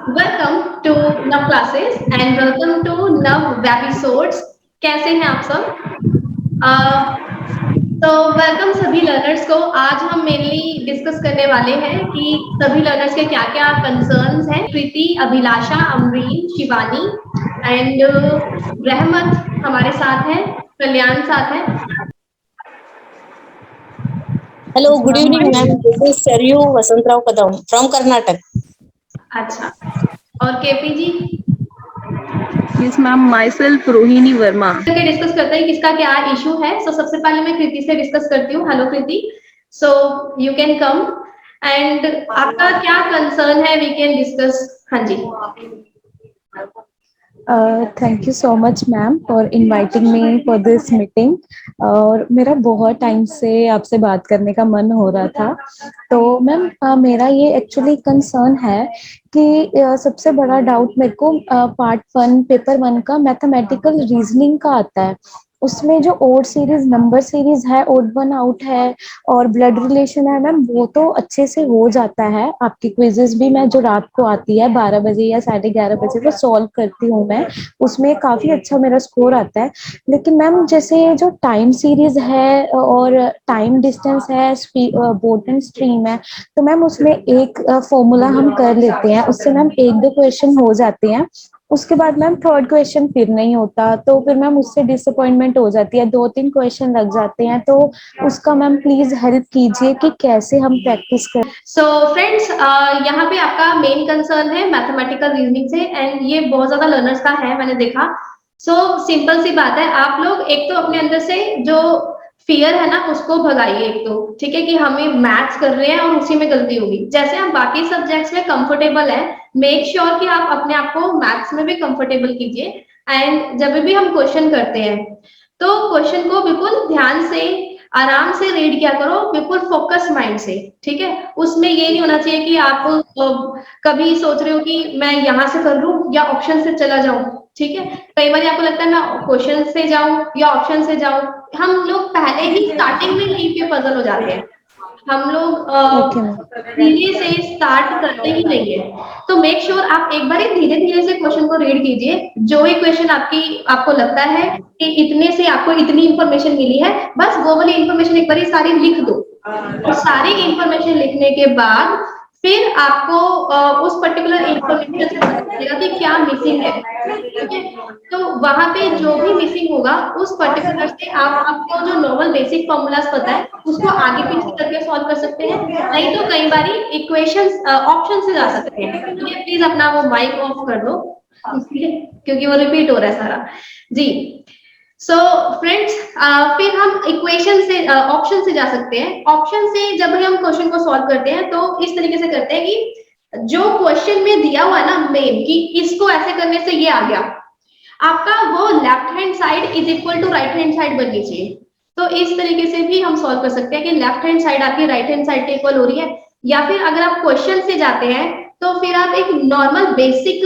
Welcome to नव classes and welcome to नव वेबिसोड्स। कैसे हैं आप सब? तो वेलकम सभी लर्नर्स को। आज हम मेनली डिस्कस करने वाले हैं कि सभी लर्नर्स के क्या क्या कंसर्न्स हैं। कृति, अभिलाषा, अमरीन, शिवानी एंड रहमत हमारे साथ हैं, कल्याण साथ है। Hello, जी good ma'am, evening, ma'am. This is Saryu Vasantrao Kadam from Karnataka. अच्छा। और केपी जी Yes, ma'am. Myself, Rohini Verma. करके डिस्कस करते हैं किसका क्या इशू है। सबसे पहले मैं कृति से डिस्कस करती हूँ। Hello Kriti, so you can come and आपका क्या कंसर्न है, वी कैन डिस्कस। हाँ जी। Thank you so much ma'am for inviting me for this meeting. और मेरा बहुत टाइम से आपसे बात करने का मन हो रहा था। तो मैम मेरा ये एक्चुअली कंसर्न है कि सबसे बड़ा डाउट मेरे को पार्ट 1 पेपर 1 का मैथमेटिकल रीजनिंग का आता है। उसमें जो ओड सीरीज नंबर सीरीज है, ओड वन आउट है और ब्लड रिलेशन है मैम, वो तो अच्छे से हो जाता है। आपकी क्विजेस भी मैं जो रात को आती है 12 बजे या 11:30 बजे वो सॉल्व करती हूँ मैं, उसमें काफी अच्छा मेरा स्कोर आता है। लेकिन मैम जैसे जो टाइम सीरीज है और टाइम डिस्टेंस है, बोट एंड स्ट्रीम है, तो मैम उसमें एक फॉर्मूला हम कर लेते हैं, उससे मैम एक दो क्वेश्चन हो जाते हैं। उसके बाद मैम थर्ड क्वेश्चन फिर नहीं होता, तो फिर मैम उससे डिसअपॉइंटमेंट हो जाती है, 2-3 क्वेश्चन लग जाते हैं। तो उसका मैम प्लीज हेल्प कीजिए कि कैसे हम प्रैक्टिस करें। सो फ्रेंड्स, यहाँ पे आपका मेन कंसर्न है मैथमेटिकल रीजनिंग से एंड ये बहुत ज्यादा लर्नर्स का है, मैंने देखा। सो सिंपल सी बात है, आप लोग एक तो अपने अंदर से जो फियर है ना उसको भगाइए। एक तो ठीक है कि हमें मैथ्स कर रहे हैं और उसी में गलती होगी। जैसे आप बाकी सब्जेक्ट्स में कंफर्टेबल है, मेक श्योर कि आप अपने आप को मैथ्स में भी कंफर्टेबल कीजिए। एंड जब भी हम क्वेश्चन करते हैं तो क्वेश्चन को बिल्कुल ध्यान से आराम से रीड किया करो, बिल्कुल फोकस माइंड से। ठीक है, उसमें ये नहीं होना चाहिए कि आप कभी सोच रहे हो कि मैं यहाँ से कर लूं या ऑप्शन से चला जाऊं। ठीक है, कई बार आपको लगता है मैं क्वेश्चन से जाऊं या ऑप्शन से जाऊं। हम लोग पहले ही स्टार्टिंग में यहीं पे पजल हो जाते हैं। हम लोग ओके मैम। धीरे से स्टार्ट करते ही नहीं है। तो मेक श्योर आप एक बार धीरे धीरे से क्वेश्चन को रीड कीजिए। जो ही क्वेश्चन आपको लगता है कि इतने से आपको इतनी इंफॉर्मेशन मिली है, बस वो वाली इंफॉर्मेशन एक बार सारी लिख दो। और सारी इंफॉर्मेशन लिखने के बाद फिर आपको उस पर्टिकुलर इंफॉर्मेशन से पता चलेगा कि क्या मिसिंग है। ठीक है, तो वहां पे जो भी मिसिंग होगा उस पर्टिकुलर से आप आपको जो नॉर्मल बेसिक फॉर्मूलाज पता है उसको आगे पीछे करके सॉल्व कर सकते हैं। नहीं तो कई बारी इक्वेशंस ऑप्शन से जा सकते हैं। ठीक है, प्लीज अपना वो माइक ऑफ कर दो। ठीक है, क्योंकि वो रिपीट हो रहा है सारा। जी, सो फ्रेंड्स, फिर हम इक्वेशन से ऑप्शन से जा सकते हैं। ऑप्शन से जब हम क्वेश्चन को सॉल्व करते हैं तो इस तरीके से करते हैं कि जो क्वेश्चन में दिया हुआ है ना मेन कि इसको ऐसे करने से ये आ गया, आपका वो left hand side is equal to right hand side बननी चाहिए। तो इस तरीके से भी हम सॉल्व कर सकते हैं कि लेफ्ट हैंड साइड आपकी राइट हैंड साइड के इक्वल हो रही है। या फिर अगर आप क्वेश्चन से जाते हैं तो फिर आप एक नॉर्मल बेसिक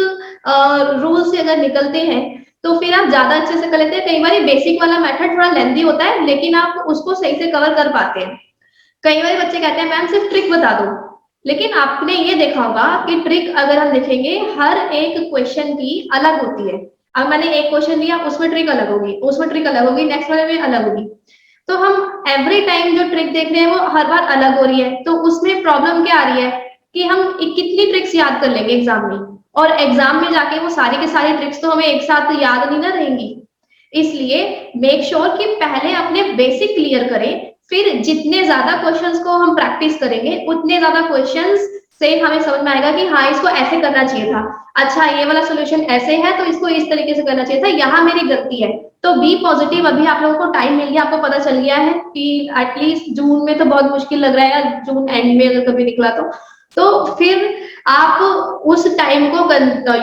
रूल से अगर निकलते हैं तो फिर आप ज्यादा अच्छे से कर लेते हैं। कई बार बेसिक वाला मेथड थोड़ा लेंदी होता है लेकिन आप उसको सही से कवर कर पाते हैं। कई बार बच्चे कहते हैं मैम सिर्फ ट्रिक बता दो, लेकिन आपने ये देखा होगा कि ट्रिक अगर हम देखेंगे हर एक क्वेश्चन की अलग होती है। अब मैंने एक क्वेश्चन लिया, उसमें ट्रिक अलग होगी, उसमें ट्रिक अलग होगी, नेक्स्ट वाले में अलग होगी। तो हम एवरी टाइम जो ट्रिक देख रहे हैं वो हर बार अलग हो रही है। तो उसमें प्रॉब्लम क्या आ रही है कि हम कितनी ट्रिक्स याद कर लेंगे एग्जाम में, और एग्जाम में जाके वो सारी के सारी ट्रिक्स तो हमें एक साथ याद नहीं ना रहेंगी। इसलिए मेक श्योर कि पहले अपने बेसिक क्लियर करें, फिर जितने ज्यादा क्वेश्चंस को हम प्रैक्टिस करेंगे उतने ज्यादा क्वेश्चंस से हमें समझ में आएगा कि हाँ इसको ऐसे करना चाहिए था, अच्छा ये वाला सॉल्यूशन ऐसे है तो इसको इस तरीके से करना चाहिए था, यहाँ मेरी गलती है। तो बी पॉजिटिव, अभी आप लोगों को टाइम मिल गया, आपको पता चल गया है कि एटलीस्ट जून में तो बहुत मुश्किल लग रहा है, या जून एंड में अगर कभी निकला तो फिर आप उस टाइम को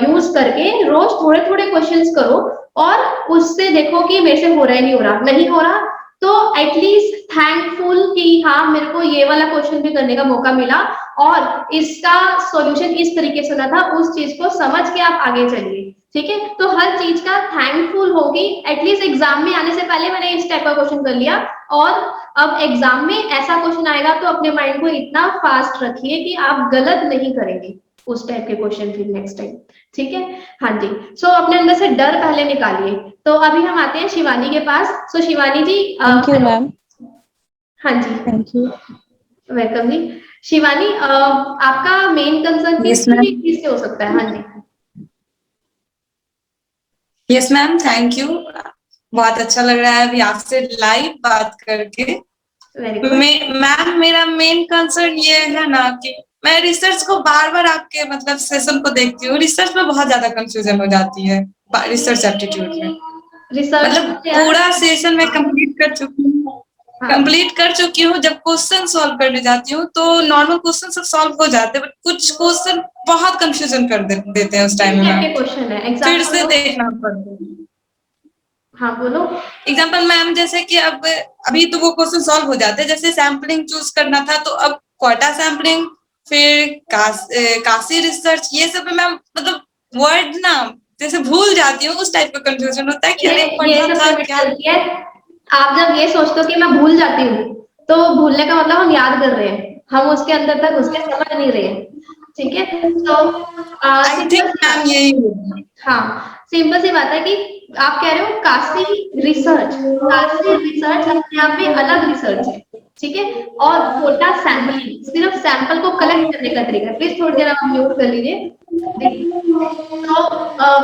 यूज करके रोज थोड़े थोड़े क्वेश्चंस करो और उससे देखो कि मेरे से हो रहा है नहीं हो रहा। नहीं हो रहा तो एटलीस्ट थैंकफुल कि हाँ मेरे को ये वाला क्वेश्चन भी करने का मौका मिला और इसका सॉल्यूशन इस तरीके से ना था, उस चीज को समझ के आप आगे चलिए। ठीक है, तो हर चीज का थैंकफुल होगी। एटलीस्ट एग्जाम में आने से पहले मैंने इस टाइप का क्वेश्चन कर लिया और अब एग्जाम में ऐसा क्वेश्चन आएगा तो अपने माइंड को इतना फास्ट रखिए कि आप गलत नहीं करेंगे। उस टाइप के क्वेश्चन फिर नेक्स्ट टाइम, ठीक है। हाँ जी, सो अपने अंदर से डर पहले निकालिए। तो अभी हम आते हैं शिवानी के पास। सो शिवानी जी, थैंक यू मैम। हाँ जी, थैंक यू। वेलकम जी। शिवानी, आपका मेन कंसर्न यस मैम। किस चीज से हो सकता है? हाँ जी। Yes ma'am, thank you. बहुत अच्छा लग रहा है अभी आपसे लाइव बात करके। Very good. मैम, मेरा मेन कंसर्न ये है ना कि मैं रिसर्च को बार बार आपके मतलब सेशन को देखती हूँ, रिसर्च में बहुत ज्यादा कंफ्यूजन हो जाती है, रिसर्च एप्टीट्यूड में। रिसर्च मतलब पूरा सेशन में कंप्लीट कर चुकी हूँ, जब क्वेश्चन सॉल्व करने जाती हूँ तो नॉर्मल क्वेश्चन सब सॉल्व हो जाते हैं, बट कुछ क्वेश्चन बहुत कंफ्यूजन कर देते हैं उस टाइम में मैम, क्वेश्चन है, फिर एग्जांपल से दो। देखना पड़ता है। हाँ बोलो। एग्जाम्पल मैम, जैसे कि अब अभी तो वो क्वेश्चन सॉल्व हो जाते हैं, जैसे सैम्पलिंग चूज करना था तो अब क्वाटा सैम्पलिंग, फिर काशी रिसर्च, ये सब में मैम मतलब वर्ड ना जैसे भूल जाती हूँ, उस टाइप का कंफ्यूजन होता है कि अरे ये पढ़ना सबसे था बड़ी क्या। गलती है। आप जब ये सोचते हो कि मैं भूल जाती हूँ, तो भूलने का मतलब हम याद कर रहे हैं, हम उसके अंदर तक उसके समझ नहीं रहे हैं, ठीक है। तो I simple think C ma'am बात, यही होगा। हाँ सिंपल सी बात है कि आप कह रहे हो काशी रिसर्च अपने आप में अलग रिसर्च है, ठीक है। और कोटा सैंपलिंग सिर्फ सैंपल को कलेक्ट करने का तरीका है। प्लीज थोड़ी देर आप म्यूट कर लीजिए। देखिए, तो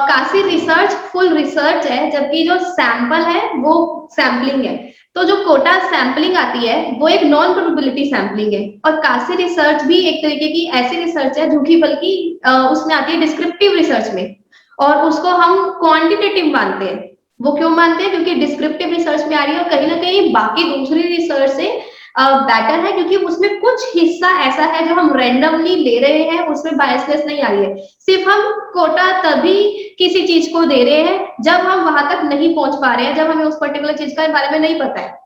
काशी रिसर्च फुल रिसर्च है, जबकि जो सैंपल है वो सैम्पलिंग है। तो जो कोटा सैम्पलिंग आती है वो एक नॉन प्रोबेबिलिटी सैम्पलिंग है, और काशी रिसर्च भी एक तरीके की ऐसी रिसर्च है जो कि बल्कि उसमें आती है डिस्क्रिप्टिव रिसर्च में, और उसको हम क्वांटिटेटिव मानते हैं। वो क्यों मानते हैं? क्योंकि डिस्क्रिप्टिव रिसर्च में आ रही है और कहीं ना कहीं बाकी दूसरी रिसर्च से बेटर है, क्योंकि उसमें कुछ हिस्सा ऐसा है जो हम रैंडमली ले रहे हैं, उसमें बायसनेस नहीं आ रही है। सिर्फ हम कोटा तभी किसी चीज को दे रहे हैं जब हम वहां तक नहीं पहुंच पा रहे हैं, जब हमें उस पर्टिकुलर चीज के बारे में नहीं पता है।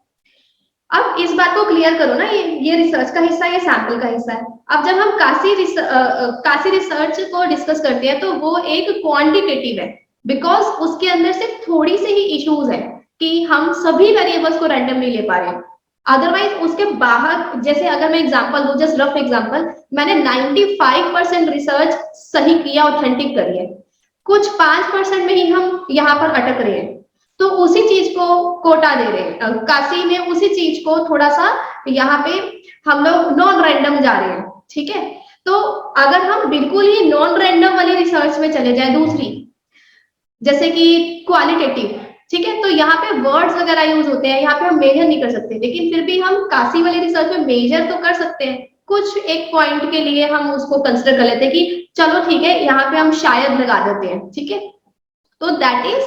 अब इस बात को क्लियर करो ना, ये रिसर्च का हिस्सा है, ये सैंपल का हिस्सा है। अब जब हम काशी रिसर्च को डिस्कस करते हैं तो वो एक क्वांटिटेटिव है, बिकॉज उसके अंदर सिर्फ थोड़ी सी ही इश्यूज है कि हम सभी वेरिएबल्स को रैंडम नहीं ले पा रहे हैं। अदरवाइज उसके बाहर, जैसे अगर मैं एग्जांपल दूं, जस्ट रफ एग्जांपल, मैंने 95% रिसर्च सही किया, ऑथेंटिक करी है, कुछ 5% में ही हम यहाँ पर अटक रहे हैं, तो उसी चीज को कोटा दे रहे हैं। काशी में उसी चीज को थोड़ा सा यहाँ पे हम लोग नॉन रैंडम जा रहे हैं, ठीक है। तो अगर हम बिल्कुल ही नॉन रैंडम वाली रिसर्च में चले जाए, दूसरी जैसे कि क्वालिटेटिव, ठीक है, तो यहाँ पे वर्ड्स वगैरह यूज होते हैं, यहाँ पे हम मेजर नहीं कर सकते, लेकिन फिर भी हम काशी वाली रिसर्च में मेजर तो कर सकते हैं। कुछ एक पॉइंट के लिए हम उसको कंसिडर कर लेते हैं कि चलो ठीक है, यहाँ पे हम शायद लगा देते हैं, ठीक है। तो that is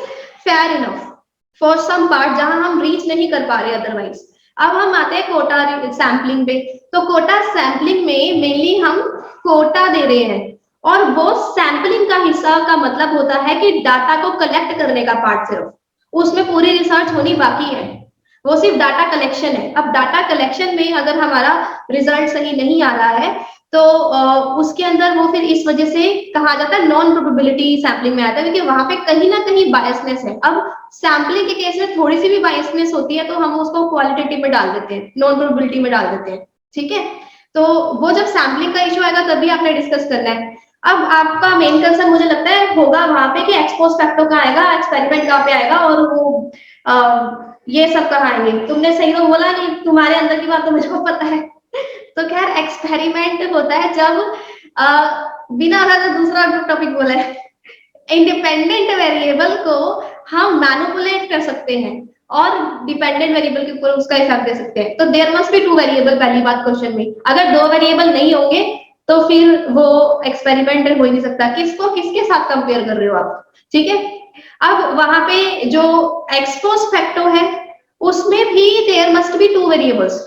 fair enough for some part जहां हम रीच नहीं कर पा रहे अदरवाइज। अब हम आते हैं कोटा सैम्पलिंग पे। तो कोटा सैम्पलिंग में मेनली हम कोटा दे रहे हैं, और वो सैम्पलिंग का हिस्सा का मतलब होता है कि डाटा को कलेक्ट करने का पार्ट, सिर्फ उसमें पूरी रिसर्च होनी बाकी है, वो सिर्फ डाटा कलेक्शन है। अब डाटा कलेक्शन में अगर हमारा रिजल्ट सही नहीं आ रहा है तो उसके अंदर वो फिर इस वजह से कहा जाता है नॉन प्रोबेबिलिटी सैम्पलिंग में आता है, क्योंकि वहां पे कहीं ना कहीं बायसनेस है। अब सैम्पलिंग के केस में थोड़ी सी भी बायसनेस होती है तो हम उसको क्वालिटेटिव में डाल देते हैं, नॉन प्रोबेबिलिटी में डाल देते हैं, ठीक है। तो वो जब सैम्पलिंग का इशू आएगा तभी आपने डिस्कस करना है। अब आपका मेन कंसर्न मुझे लगता है होगा वहां पे कि एक्सपोज फैक्टर कहाँ आएगा, एक्सपेरिमेंट कहाँ पे आएगा, और वो ये सब कहाँ आएंगे। तुमने सही तो बोला नहीं, तुम्हारे अंदर की बात तो मुझको पता है। तो खैर एक्सपेरिमेंट होता है जब बिना दूसरा टॉपिक बोला है, इंडिपेंडेंट वेरिएबल को हम मैनिपुलेट कर सकते हैं और डिपेंडेंट वेरिएबल के ऊपर उसका इफेक्ट दे सकते हैं। तो there must be two variable, पहली बात क्वेश्चन में। अगर दो वेरिएबल नहीं होंगे तो फिर वो एक्सपेरिमेंट हो ही नहीं सकता। किसको किसके साथ कंपेयर कर रहे हो आप, ठीक है। अब वहां पे जो एक्सपोज फैक्टर है उसमें भी there must be two variables,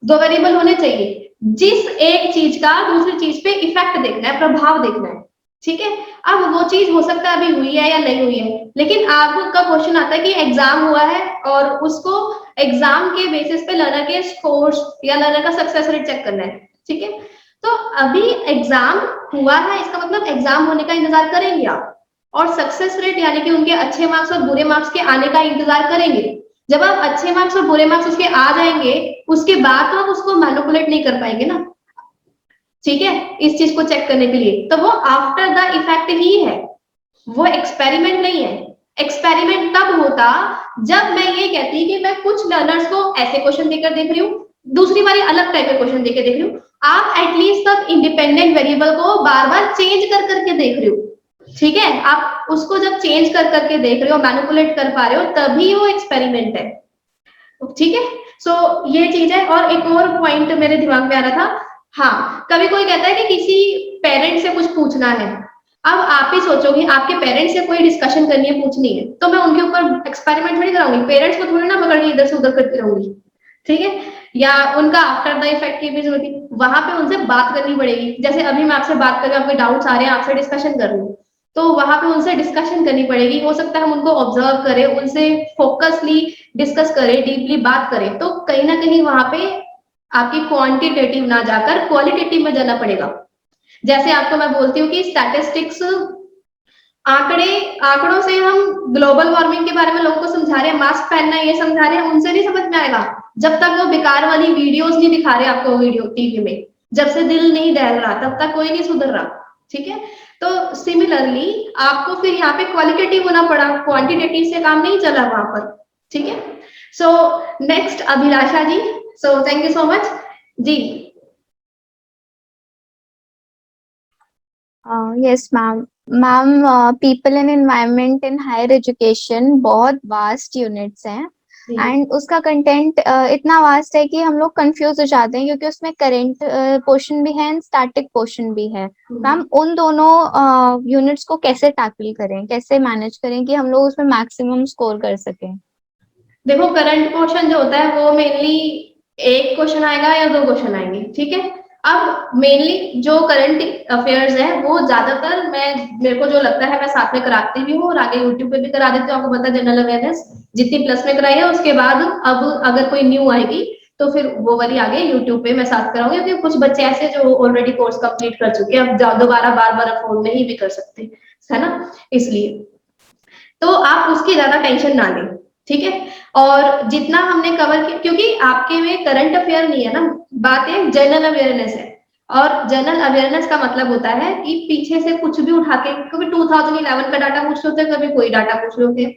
दो वेरिएबल होने चाहिए, जिस एक चीज का दूसरी चीज पे इफेक्ट देखना है, प्रभाव देखना है, ठीक है। अब वो चीज हो सकता है अभी हुई है या नहीं हुई है, लेकिन आपका क्वेश्चन आता है कि एग्जाम हुआ है और उसको एग्जाम के बेसिस पे लर्नर के स्कोर्स या लर्नर का सक्सेस रेट चेक करना है, ठीक है। तो अभी एग्जाम हुआ है, इसका मतलब एग्जाम होने का इंतजार करेंगे आप, और सक्सेस रेट यानी कि उनके अच्छे मार्क्स और बुरे मार्क्स के आने का इंतजार करेंगे। जब आप अच्छे मार्क्स और बुरे मार्क्स उसके आ जाएंगे, उसके बाद तो आप उसको मैनिपुलेट नहीं कर पाएंगे ना। ठीक है, इस चीज को चेक करने के लिए, तो वो आफ्टर द इफेक्ट ही है, वो एक्सपेरिमेंट नहीं है। एक्सपेरिमेंट तब होता जब मैं ये कहती कि मैं कुछ लर्नर्स को ऐसे क्वेश्चन देकर देख रही हूँ, दूसरी बारी अलग टाइप के क्वेश्चन देकर देख रही हूँ। आप एटलीस्ट तब इंडिपेंडेंट वेरिएबल को बार बार चेंज कर करके देख रहे हो, ठीक है, आप उसको जब चेंज कर करके देख रहे हो, मैनिपुलेट कर पा रहे हो, तभी वो एक्सपेरिमेंट है, ठीक है। सो ये चीज है। और एक और पॉइंट मेरे दिमाग में आ रहा था, हाँ, कभी कोई कहता है कि किसी पेरेंट से कुछ पूछना है, अब आप ही सोचोगे आपके पेरेंट्स से कोई डिस्कशन करनी है, पूछनी है, तो मैं उनके ऊपर एक्सपेरिमेंट थोड़ी कराऊंगी, पेरेंट्स को थोड़ी ना पकड़ के इधर से उधर करती रहूंगी, ठीक है, या उनका आफ्टर द इफेक्ट की भी जरूरत है, वहां पे उनसे बात करनी पड़ेगी। जैसे अभी मैं आपसे बात कर रही हूँ, आपके डाउट्स आ रहे हैं, आपसे डिस्कशन कर रही हूँ, तो वहां पे उनसे डिस्कशन करनी पड़ेगी। हो सकता है हम उनको ऑब्जर्व करें, उनसे फोकसली डिस्कस करें, डीपली बात करें, तो कहीं ना कहीं वहां पे आपकी क्वांटिटेटिव ना जाकर क्वालिटेटिव में जाना पड़ेगा। जैसे आपको मैं बोलती हूँ कि स्टैटिस्टिक्स, आंकड़ों से हम ग्लोबल वार्मिंग के बारे में लोगों को समझा रहे हैं, मास्क पहनना है, ये समझा रहे हैं, उनसे नहीं समझ में आएगा जब तक वो बेकार वाली वीडियोस नहीं दिखा रहे आपको वीडियो टीवी में। जब से दिल नहीं दहल रहा तब तक कोई नहीं सुधर रहा, ठीक है। तो सिमिलरली आपको फिर यहाँ पे क्वालिटेटिव होना पड़ा, क्वांटिटेटिव से काम नहीं चला वहां पर, ठीक है। So next Abhilasha ji, so thank you so much जी। Yes ma'am. Ma'am, people and environment in higher education बहुत वास्ट यूनिट्स हैं, एंड उसका कंटेंट इतना वास्ट है कि हम लोग कंफ्यूज हो जाते हैं, क्योंकि उसमें करंट पोर्शन भी है एंड स्टैटिक पोर्शन भी है। मैम, उन दोनों यूनिट्स को कैसे टैकल करें, कैसे मैनेज करें कि हम लोग उसमें मैक्सिमम स्कोर कर सकें? देखो, करंट पोर्शन जो होता है वो मेनली एक क्वेश्चन आएगा या दो क्वेश्चन आएंगे, ठीक है। अब मेनली जो करंट अफेयर्स है वो ज्यादातर मेरे को जो लगता है मैं साथ में कराती भी हूँ और आगे यूट्यूब पे भी करा देती हूँ। आपको पता है जनरल अवेयरनेस जितनी प्लस में कराई है, उसके बाद अब अगर कोई न्यू आएगी तो फिर वो वाली आगे यूट्यूब पे मैं साथ कराऊंगी, क्योंकि कुछ बच्चे ऐसे जो ऑलरेडी कोर्स कंप्लीट कर चुके हैं, अब दोबारा बार बार अफोर्ड नहीं भी कर सकते, है ना, इसलिए तो आप उसकी ज्यादा टेंशन ना लें, ठीक है। और जितना हमने कवर किया, क्योंकि आपके में करंट अफेयर नहीं है ना, बात एक जनरल अवेयरनेस है, और जनरल अवेयरनेस का मतलब होता है कि पीछे से कुछ भी उठा के, क्योंकि 2011 का डाटा पूछ रहे होते हैं, कभी कोई डाटा पूछ रहे होते हैं,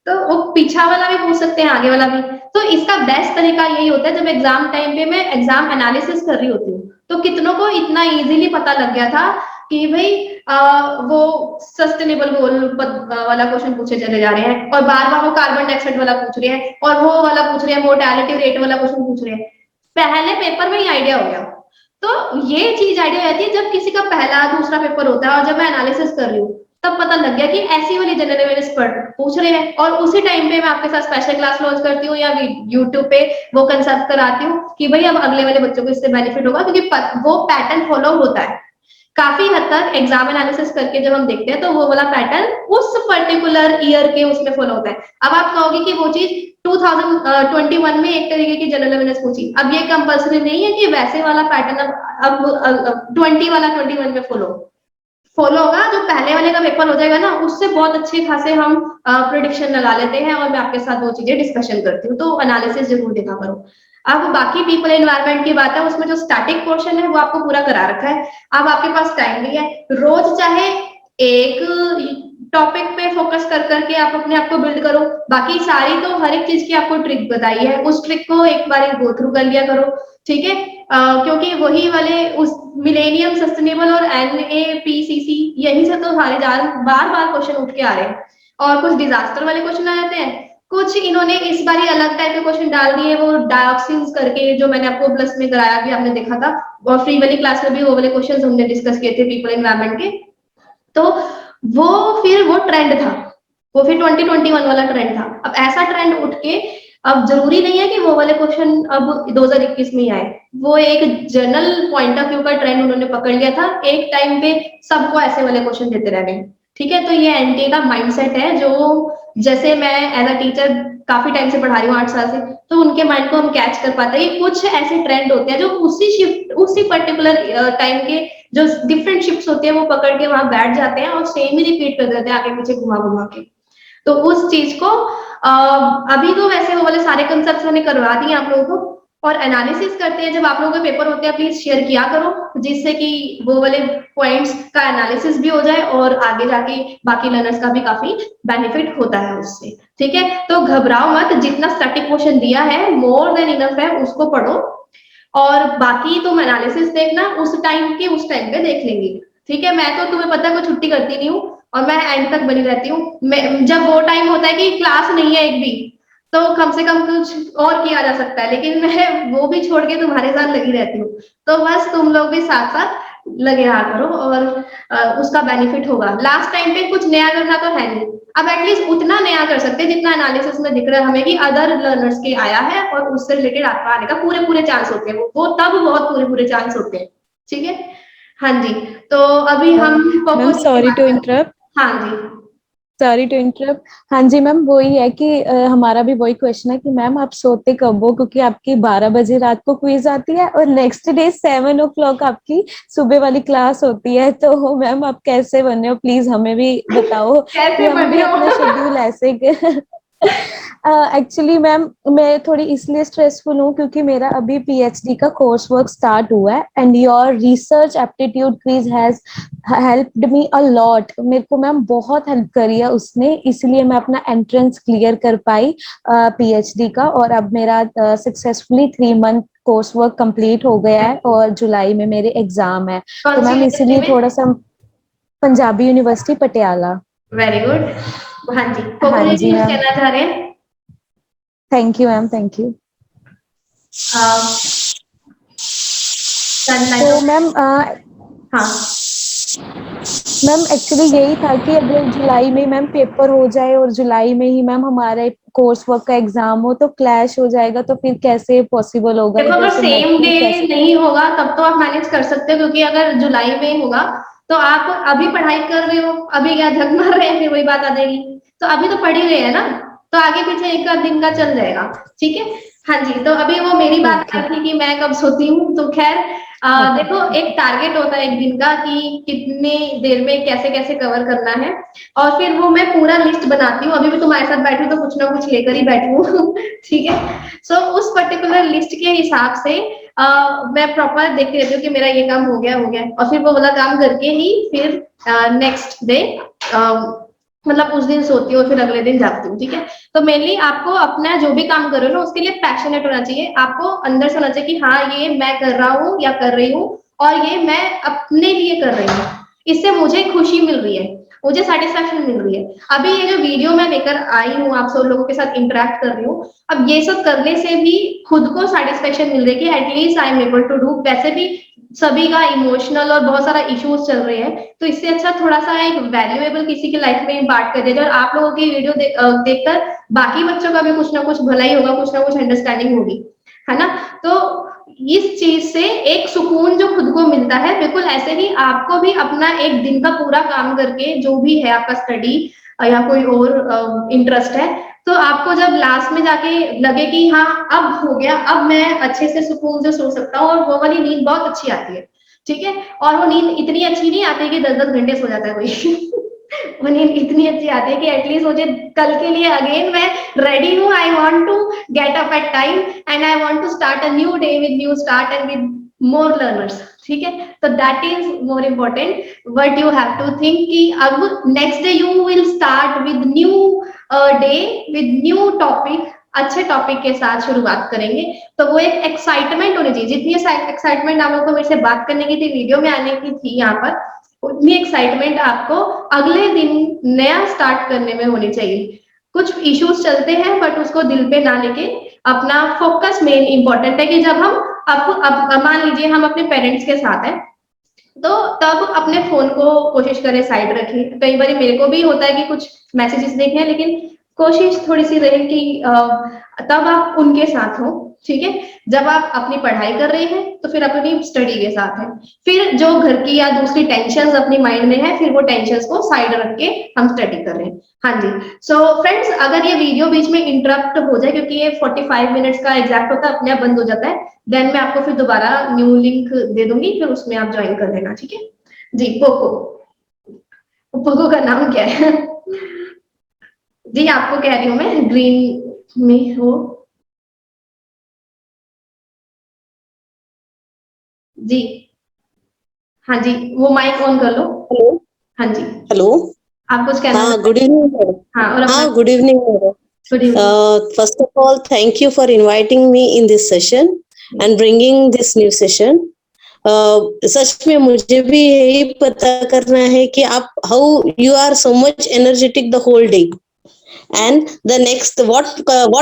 तो वो पीछा वाला भी पूछ सकते हैं, आगे वाला भी। तो इसका बेस्ट तरीका यही होता है, जब एग्जाम टाइम पे मैं एग्जाम एनालिसिस कर रही होती हूँ, तो कितनों को इतना इजीली पता लग गया था कि भाई वो सस्टेनेबल गोल वाला क्वेश्चन पूछे चले जा रहे हैं, और बार बार वो कार्बन डाइऑक्साइड वाला पूछ रहे हैं, और वो वाला पूछ रहे हैं, मोर्टेलिटी रेट वाला क्वेश्चन पूछ रहे हैं। पहले पेपर में ही आइडिया हो गया। तो ये चीज आइडिया रहती है जब किसी का पहला दूसरा पेपर होता है, और जब मैं एनालिसिस कर रही हूँ तब पता लग गया कि ऐसी वाली जनरल अवेयरनेस पूछ रहे हैं, और उसी टाइम पे मैं आपके साथ स्पेशल क्लास लॉन्च करती हूँ या यूट्यूब पे वो कंसेप्ट कराती हूँ कि भाई अब अगले वाले बच्चों को इससे बेनिफिट होगा, क्योंकि वो पैटर्न फॉलो होता है। काफी हद तक एग्जाम एनालिसिस करके जब हम देखते हैं तो वो वाला पैटर्न उस पर्टिकुलर ईयर के उसमें फॉलो होता है। अब आप कहोगे कि वो चीज 2021 में एक तरीके की जनरल अवेयरनेस पूछी, अब ये कंपल्सरी नहीं है कि वैसे वाला पैटर्न अब 20 वाला 21 में फॉलो होगा। जो पहले वाले का पेपर हो जाएगा ना, उससे बहुत अच्छे खासे हम प्रेडिक्शन लगा लेते हैं, और मैं आपके साथ वो चीजें डिस्कशन करती हूँ, तो एनालिसिस जरूर देखा करो। अब बाकी पीपल एनवायरनमेंट की बात है, उसमें जो स्टैटिक पोर्शन है वो आपको पूरा करा रखा है। अब आपके पास टाइम भी है, रोज चाहे एक टॉपिक पे फोकस कर करके आप अपने आप को बिल्ड करो, बाकी सारी तो हर एक चीज की आपको ट्रिक बताई है, उस ट्रिक को एक बार गो थ्रू कर लिया करो, ठीक है। क्योंकि वही वाले उस मिलेनियम सस्टेनेबल और NAPCC यही से तो सारे बार बार क्वेश्चन उठ के आ रहे हैं, और कुछ डिजास्टर वाले क्वेश्चन आ जाते हैं, कुछ इन्होंने इस बार अलग टाइप के क्वेश्चन डाल दिए, वो डायोक्सिन्स करके, जो मैंने आपको प्लस में कराया भी आपने देखा था, और फ्री वाली क्लास में भी वो वाले क्वेश्चंस हमने डिस्कस किए थे पीपल एनवायरनमेंट के। तो वो ट्रेंड था, वो फिर 2021 वाला ट्रेंड था। अब ऐसा ट्रेंड उठ के, अब जरूरी नहीं है कि वो वाले क्वेश्चन अब 2021 में ही आए, वो एक जनरल पॉइंट ऑफ व्यू का ट्रेंड उन्होंने पकड़ लिया था, एक टाइम पे सबको ऐसे वाले क्वेश्चन देते रह गए, ठीक है। तो ये एनटीए का माइंडसेट है, जो जैसे मैं एज अ टीचर काफी टाइम से पढ़ा रही हूँ, 8 साल से, तो उनके माइंड को हम कैच कर पाते हैं। कुछ ऐसे ट्रेंड होते हैं जो उसी पर्टिकुलर टाइम के जो डिफरेंट शिफ्ट्स होती है वो पकड़ के वहां बैठ जाते हैं, और सेम ही रिपीट कर देते हैं आगे पीछे घुमा घुमा के। तो उस चीज को अभी तो वैसे वो वाले सारे कंसेप्ट मैंने करवा दिए आप लोगों को, और एनालिसिस करते हैं, जब आप लोगों के पेपर होते हैं प्लीज शेयर किया करो, जिससे कि वो वाले पॉइंट्स का एनालिसिस भी हो जाए और आगे जाके बाकी लर्नर्स का भी काफी बेनिफिट होता है उससे। ठीक है, तो घबराओ मत, जितना स्टैटिक क्वेश्चन दिया है मोर देन इनफ है, उसको पढ़ो और बाकी तुम एनालिसिस देखना उस टाइम के उस टाइम पे देख लेंगे। ठीक है, मैं तो तुम्हें पता है कोई छुट्टी करती नहीं हूँ और मैं एंड तक बनी रहती हूँ। मैं जब वो टाइम होता है कि क्लास नहीं है एक भी, तो कम से कम कुछ और किया जा सकता है, लेकिन मैं वो भी छोड़ के तुम्हारे साथ लगी रहती हूँ। तो बस तुम लोग भी साथ साथ लगे रहा करो और उसका बेनिफिट होगा। लास्ट टाइम पे कुछ नया करना तो है नहीं, अब एटलीस्ट उतना नया कर सकते हैं जितना एनालिसिस में दिख रहा है हमें कि अदर लर्नर्स के आया है और उससे रिलेटेड आपका आने का पूरे पूरे चांस होते हैं, वो तब बहुत पूरे पूरे चांस होते हैं। ठीक है, हाँ जी। तो अभी हम ma'am focus sorry to interrupt, हाँ जी सॉरी टू इंटरप्ट। हाँ जी मैम, वही है कि हमारा भी वही क्वेश्चन है कि मैम आप सोते कब हो, क्योंकि आपकी 12 बजे रात को क्विज आती है और नेक्स्ट डे 7 o'clock आपकी सुबह वाली क्लास होती है। तो मैम आप कैसे बने हो, प्लीज हमें भी बताओ कि कैसे हम भी बने हो अपना शेड्यूल ऐसे एक्चुअली मैम मैं थोड़ी इसलिए स्ट्रेसफुल हूँ क्योंकि मेरा अभी पीएचडी का कोर्स वर्क स्टार्ट हुआ है and your research aptitude quiz has helped me a lot. मेरे को मैम बहुत हेल्प करी है उसने, इसलिए मैं अपना एंट्रेंस क्लियर कर पाई पीएचडी का, और अब मेरा successfully 3 month course work complete हो गया है और जुलाई में मेरे एग्जाम है। तो कौन सी मैम यूनिवर्सिटी इसीलिए में? थोड़ा सा Punjabi university Patiala. Very good. हाँ जी, हाँ जी कॉन्ग्रेचुलेशन मैम, कहना चाह रहे हैं? Thank you ma'am, thank you. करना तो तो मैम हाँ मैम एक्चुअली यही था कि अगर जुलाई में मैम पेपर हो जाए और जुलाई में ही मैम हमारे कोर्स वर्क का एग्जाम हो तो क्लैश हो जाएगा, तो फिर कैसे पॉसिबल होगा, देखो, इधर अगर से मैं सेम डे भी कैसे। नहीं होगा तब तो आप मैनेज कर सकते हो, क्योंकि अगर जुलाई में होगा तो आप अभी पढ़ाई कर रहे हो, अभी क्या झक मार रहे हैं, फिर वही बात आ जाएगी। तो अभी तो पढ़ ही रहे हैं ना, तो आगे पीछे एक आध दिन का चल जाएगा। ठीक है, हाँ जी। तो अभी वो मेरी बात ठीक है। कर थी कि मैं कब सोती हूँ, तो खैर ओके। देखो, एक टारगेट होता है एक दिन का कि कितने देर में कैसे कैसे कवर करना है, और फिर वो मैं पूरा लिस्ट बनाती हूँ। अभी भी तुम्हारे साथ बैठी हूँ तो कुछ ना कुछ लेकर ही बैठी हूँ ठीक है, सो उस पर्टिकुलर लिस्ट के हिसाब से मैं प्रॉपर देखती रहती हूँ कि मेरा ये काम हो गया, और फिर वो वाला काम करके ही फिर नेक्स्ट डे मतलब उस दिन सोती हूँ और फिर अगले दिन जागती हूँ। ठीक है, तो मेनली आपको अपना जो भी काम कर रहे हो ना उसके लिए पैशनेट होना चाहिए, आपको अंदर से होना चाहिए कि हाँ ये मैं कर रहा हूँ या कर रही हूँ और ये मैं अपने लिए कर रही हूँ, इससे मुझे खुशी मिल रही है, मुझे सेटिस्फेक्शन मिल रही है। अभी ये जो वीडियो मैं लेकर आई हूँ, आप सब लोगों के साथ इंटरेक्ट कर रही हूँ, अब ये सब करने से भी खुद को सेटिस्फेक्शन मिल रही है कि at least I am able to do. वैसे भी सभी का इमोशनल और बहुत सारा इश्यूज चल रहे हैं, तो इससे अच्छा थोड़ा सा एक वैल्यूएबल किसी की लाइफ में इम्पार्ट कर दिया जाए, और आप लोगों की वीडियो देखकर बाकी बच्चों का भी कुछ ना कुछ भलाई होगा, कुछ ना कुछ अंडरस्टैंडिंग होगी, है ना। तो इस चीज से एक सुकून जो खुद को मिलता है, बिल्कुल ऐसे ही आपको भी अपना एक दिन का पूरा काम करके जो भी है आपका स्टडी या कोई और इंटरेस्ट है, तो आपको जब लास्ट में जाके लगे कि हाँ अब हो गया, अब मैं अच्छे से सुकून से सो सकता हूँ, और वो वाली नींद बहुत अच्छी आती है। ठीक है, और वो नींद इतनी अच्छी नहीं आती कि 10-10 घंटे सो जाता है कोई वो नींद इतनी अच्छी आती है कि एटलीस्ट मुझे कल के लिए अगेन मैं रेडी हूँ, I want to get up at time and I want to start a new day with new start and with more learners. ठीक है, तो that is more important what you have to think कि अब next day you will start with new day with new topic, अच्छे topic के साथ शुरुआत करेंगे। तो वो एक एक्साइटमेंट होनी चाहिए, जितनी एक्साइटमेंट आप लोग को मेरे से बात करने की थी, वीडियो में आने की थी यहाँ पर, उतनी एक्साइटमेंट आपको अगले दिन नया स्टार्ट करने में होनी चाहिए। कुछ इश्यूज चलते हैं बट उसको दिल पे ना लेके अपना फोकस मेन इंपॉर्टेंट है कि जब हम अब मान लीजिए हम अपने पेरेंट्स के साथ हैं, तो तब अपने फोन को कोशिश करें साइड रखें। कई बार मेरे को भी होता है कि कुछ मैसेजेस देखे, लेकिन कोशिश थोड़ी सी रहे कि तब आप उनके साथ हो। ठीक है, जब आप अपनी पढ़ाई कर रहे हैं तो फिर अपनी स्टडी के साथ है, फिर जो घर की या दूसरी टेंशन्स अपनी माइंड में है फिर वो टेंशन्स को साइड रख के हम स्टडी कर रहे हैं। हाँ जी, सो फ्रेंड्स, अगर ये वीडियो बीच में इंटरप्ट हो जाए, क्योंकि ये 45 मिनट्स का एग्जैक्ट होता है, अपने आप बंद हो जाता है, देन मैं आपको फिर दोबारा न्यू लिंक दे दूंगी, फिर उसमें आप ज्वाइन कर लेना। ठीक है जी। पोको, पोको का नाम क्या है जी? आपको कह रही हूँ मैं, ग्रीन में हो जी हाँ जी, वो माइक ऑन कर लो। हेलो हाँ जी, हेलो। आप कुछ कहना हाँ, चाहते गुड इवनिंग मैडम। हैं? हाँ, और अपना हाँ, good evening madam. Good evening. First of all, thank you for inviting me in this session and bringing this new session. सच में मुझे भी यही पता करना है कि आप how you are so much energetic the whole day. And the next what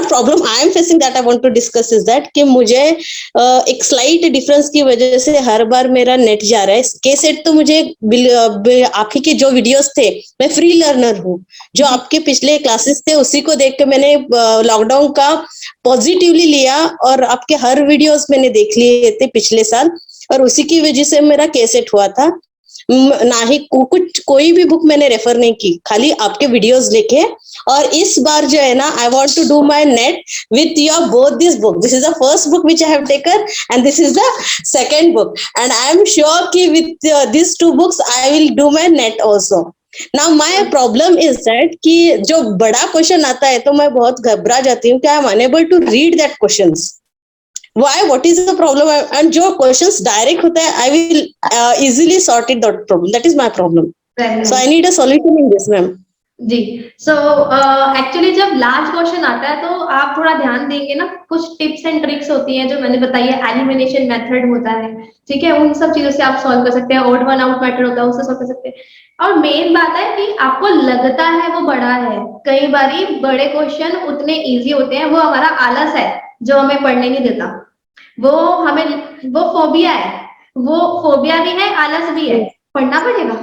problem I am facing that I want to discuss is that कि मुझे एक स्लाइट डिफरेंस की वजह से हर बार मेरा नेट जा रहा है. के सेट तो मुझे आपकी के जो वीडियोस थे, मैं फ्री लर्नर हूँ. जो आपके पिछले क्लासेस थे उसी को देख के मैंने लॉकडाउन का पॉजिटिवली लिया और आपके हर वीडियोस मैंने देख लिए थे पिछले साल और उसी की वजह से मेरा के सेट हुआ था. ना ही कुछ कोई भी बुक मैंने रेफर नहीं की, खाली आपके वीडियोस लेके. और इस बार जो है ना, I want to do my NET with your both this book. This is the first book which I have taken and this is the second book and I am sure कि with this two books I will do my NET also. Now my problem is that कि जो बड़ा question आता है तो मैं बहुत घबरा जाती हूँ कि I am unable to read that questions. Why? What is the problem? And जो questions direct होता है, I will easily sort it that problem. That is my problem. So I need a solution in this, ma'am. जी, so actually जब large question आता है तो आप थोड़ा ध्यान देंगे ना, कुछ टिप्स एंड ट्रिक्स होती हैं जो मैंने बताई है. एलिमिनेशन मेथड होता है, ठीक है, उन सब चीजों से आप सॉल्व कर सकते हैं. ऑड वन आउट मेथड होता है, उससे सॉल्व कर सकते हैं. और मेन बात है कि आपको लगता है वो बड़ा है. कई बारी बड़े क्वेश्चन उतने इजी होते हैं, वो हमारा आलस है जो हमें पढ़ने नहीं देता. वो फोबिया है, वो फोबिया भी है, आलस भी है. पढ़ना पड़ेगा,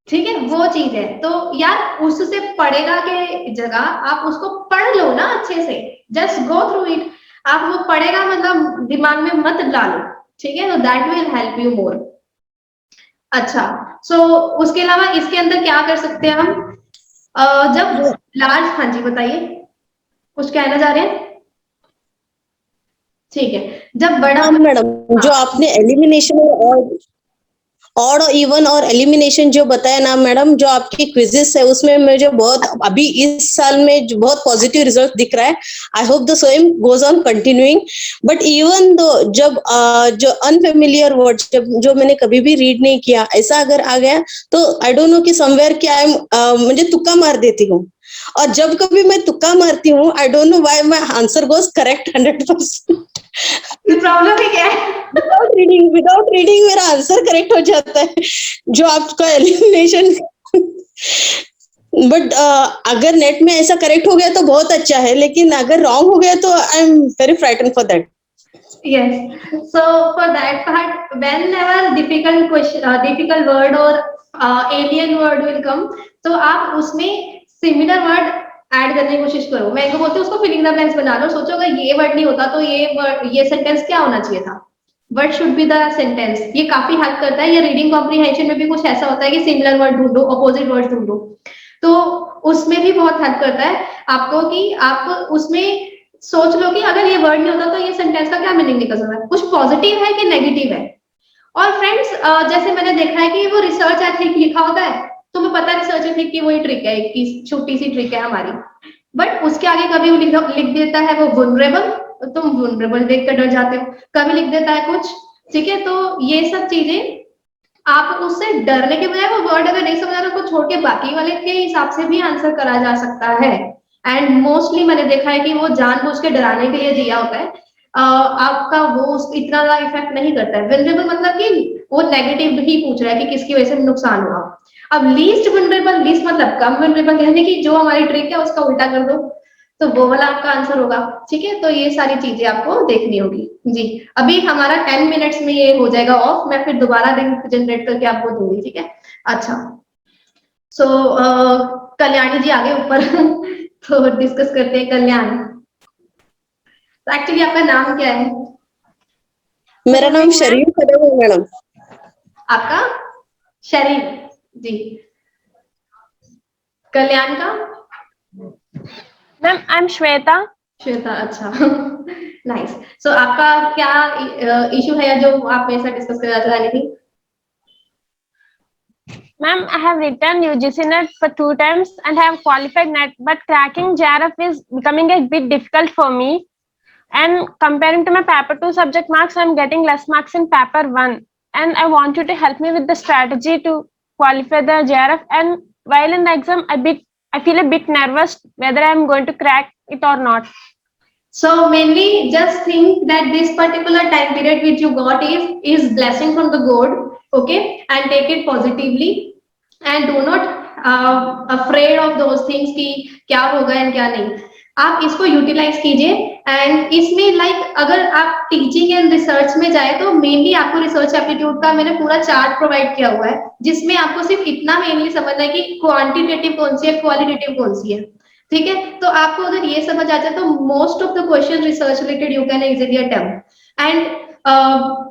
ठीक है, वो चीज है. तो यार उससे पढ़ेगा के जगह आप उसको पढ़ लो ना अच्छे से. Just go through it. आप वो पढ़ेगा मतलब दिमाग में मत डालो, ठीक है, तो that will help you more. अच्छा, सो उसके अलावा इसके अंदर क्या कर सकते हैं हम? जब लार्ज, हाँ जी बताइए, कुछ कहना चाह रहे हैं? ठीक है, जब बड़ा, हाँ मैडम, जो आपने एलिमिनेशन और इवन और एलिमिनेशन जो बताया ना मैडम, जो आपकी क्विजेस है उसमें मुझे बहुत अभी इस साल में बहुत पॉजिटिव रिजल्ट दिख रहा है. I hope the same goes on continuing. But even though जब जो अनफेमिलियर वर्ड जो मैंने कभी भी रीड नहीं किया, ऐसा अगर आ गया तो आई डोंट नो कि समवेयर कि आई एम मुझे तुक्का मार देती हूँ. और जब कभी मैं तुक्का मारती हूँ, I don't know why my answer goes correct 100%. Problem ही क्या है? विदाउट रीडिंग मेरा आंसर करेक्ट हो जाता है, जो आपका एलिमिनेशन. बट अगर नेट में ऐसा करेक्ट हो गया तो बहुत अच्छा है, लेकिन अगर रॉन्ग हो गया तो I am very frighten for that. Yes. So for that part, whenever difficult question, difficult word or alien word will come, तो आप उसमें similar word ऐड करने की कोशिश करो. मैं बोलती हूँ उसको फिलिंग द ब्लैंक्स बना लो. सोचो अगर ये वर्ड नहीं होता तो ये सेंटेंस क्या होना चाहिए था. What should be the sentence? ये काफी हेल्प करता है. ये रीडिंग कॉम्प्रीहेंशन में भी कुछ ऐसा होता है कि सिमिलर वर्ड ढूंढो, अपोजिट वर्ड ढूंढो, तो उसमें भी बहुत हेल्प करता है आपको कि आप उसमें सोच लो कि अगर ये वर्ड नहीं होता तो ये सेंटेंस का क्या मीनिंग निकल सकता है, कुछ पॉजिटिव है कि नेगेटिव है. और फ्रेंड्स, जैसे मैंने देखा है कि वो रिसर्च एथिक लिखा होता है, तो मैं पता रिसर्च एथिक की वही ट्रिक है, एक छोटी सी ट्रिक है हमारी. बट उसके आगे कभी लिख देता है वो वुलनरेबल, तुम वुलनरेबल देख कर डर जाते हो. कभी लिख देता है कुछ, ठीक है. तो ये सब चीजें आप उससे डरने के बजाय वो वर्ड अगर नहीं समझ आ रहा तो छोड़ के बाकी वाले के हिसाब से भी आंसर करा जा सकता है. एंड मोस्टली मैंने देखा है कि वो जानबूझ के डराने के लिए दिया होता है. आपका वो इतना ज्यादा इफेक्ट नहीं करता है. वल्नरेबल मतलब कि वो नेगेटिव ही पूछ रहा है कि किसकी वजह से नुकसान हुआ. अब लीस्ट वल्नरेबल, लीस्ट मतलब कम वल्नरेबल, यानी कि जो हमारी ट्रिक है उसका उल्टा कर दो तो वो वाला आपका आंसर होगा, ठीक है. तो ये सारी चीजें आपको देखनी होगी. जी, अभी हमारा 10 मिनट्स में ये हो जाएगा ऑफ. मैं फिर दोबारा लिंक जनरेट करके आपको दूंगी, ठीक है. अच्छा, सो कल्याणी जी आगे ऊपर तो डिस्कस करते हैं. कल्याण, तो एक्चुअली आपका नाम क्या है? मेरा नाम शरीफ कदम है मैडम. आपका शरीफ जी. कल्याण का? Ma'am I am Shweta. Shweta, अच्छा. नाइस. सो आपका क्या इशू है जो आप मेरे साथ डिस्कस करना चाह रही थी? Ma'am, I have written UGC NET for 2 times and I have qualified NET, but cracking JRF is becoming a bit difficult for me. And comparing to my paper 2 subject marks, I am getting less marks in paper 1. and I want you to help me with the strategy to qualify the JRF. And while in the exam, I feel a bit nervous whether I'm going to crack it or not. So mainly just think that this particular time period which you got is blessing from the God, okay, and take it positively and do not afraid of those things कि क्या होगा and क्या नहीं. आप इसको utilise कीजिए and इसमें like अगर आप टीचिंग एंड रिसर्च में जाए तो मेनली आपको रिसर्च एप्टीट्यूड का मैंने पूरा चार्ट प्रोवाइड किया हुआ है जिसमें आपको सिर्फ इतना मेनली समझना है कि क्वांटिटेटिव कौन सी है, क्वालिटेटिव कौन सी है. ठीक है, तो आपको अगर ये समझ आ जाए तो most of the question research related you can easily attempt. And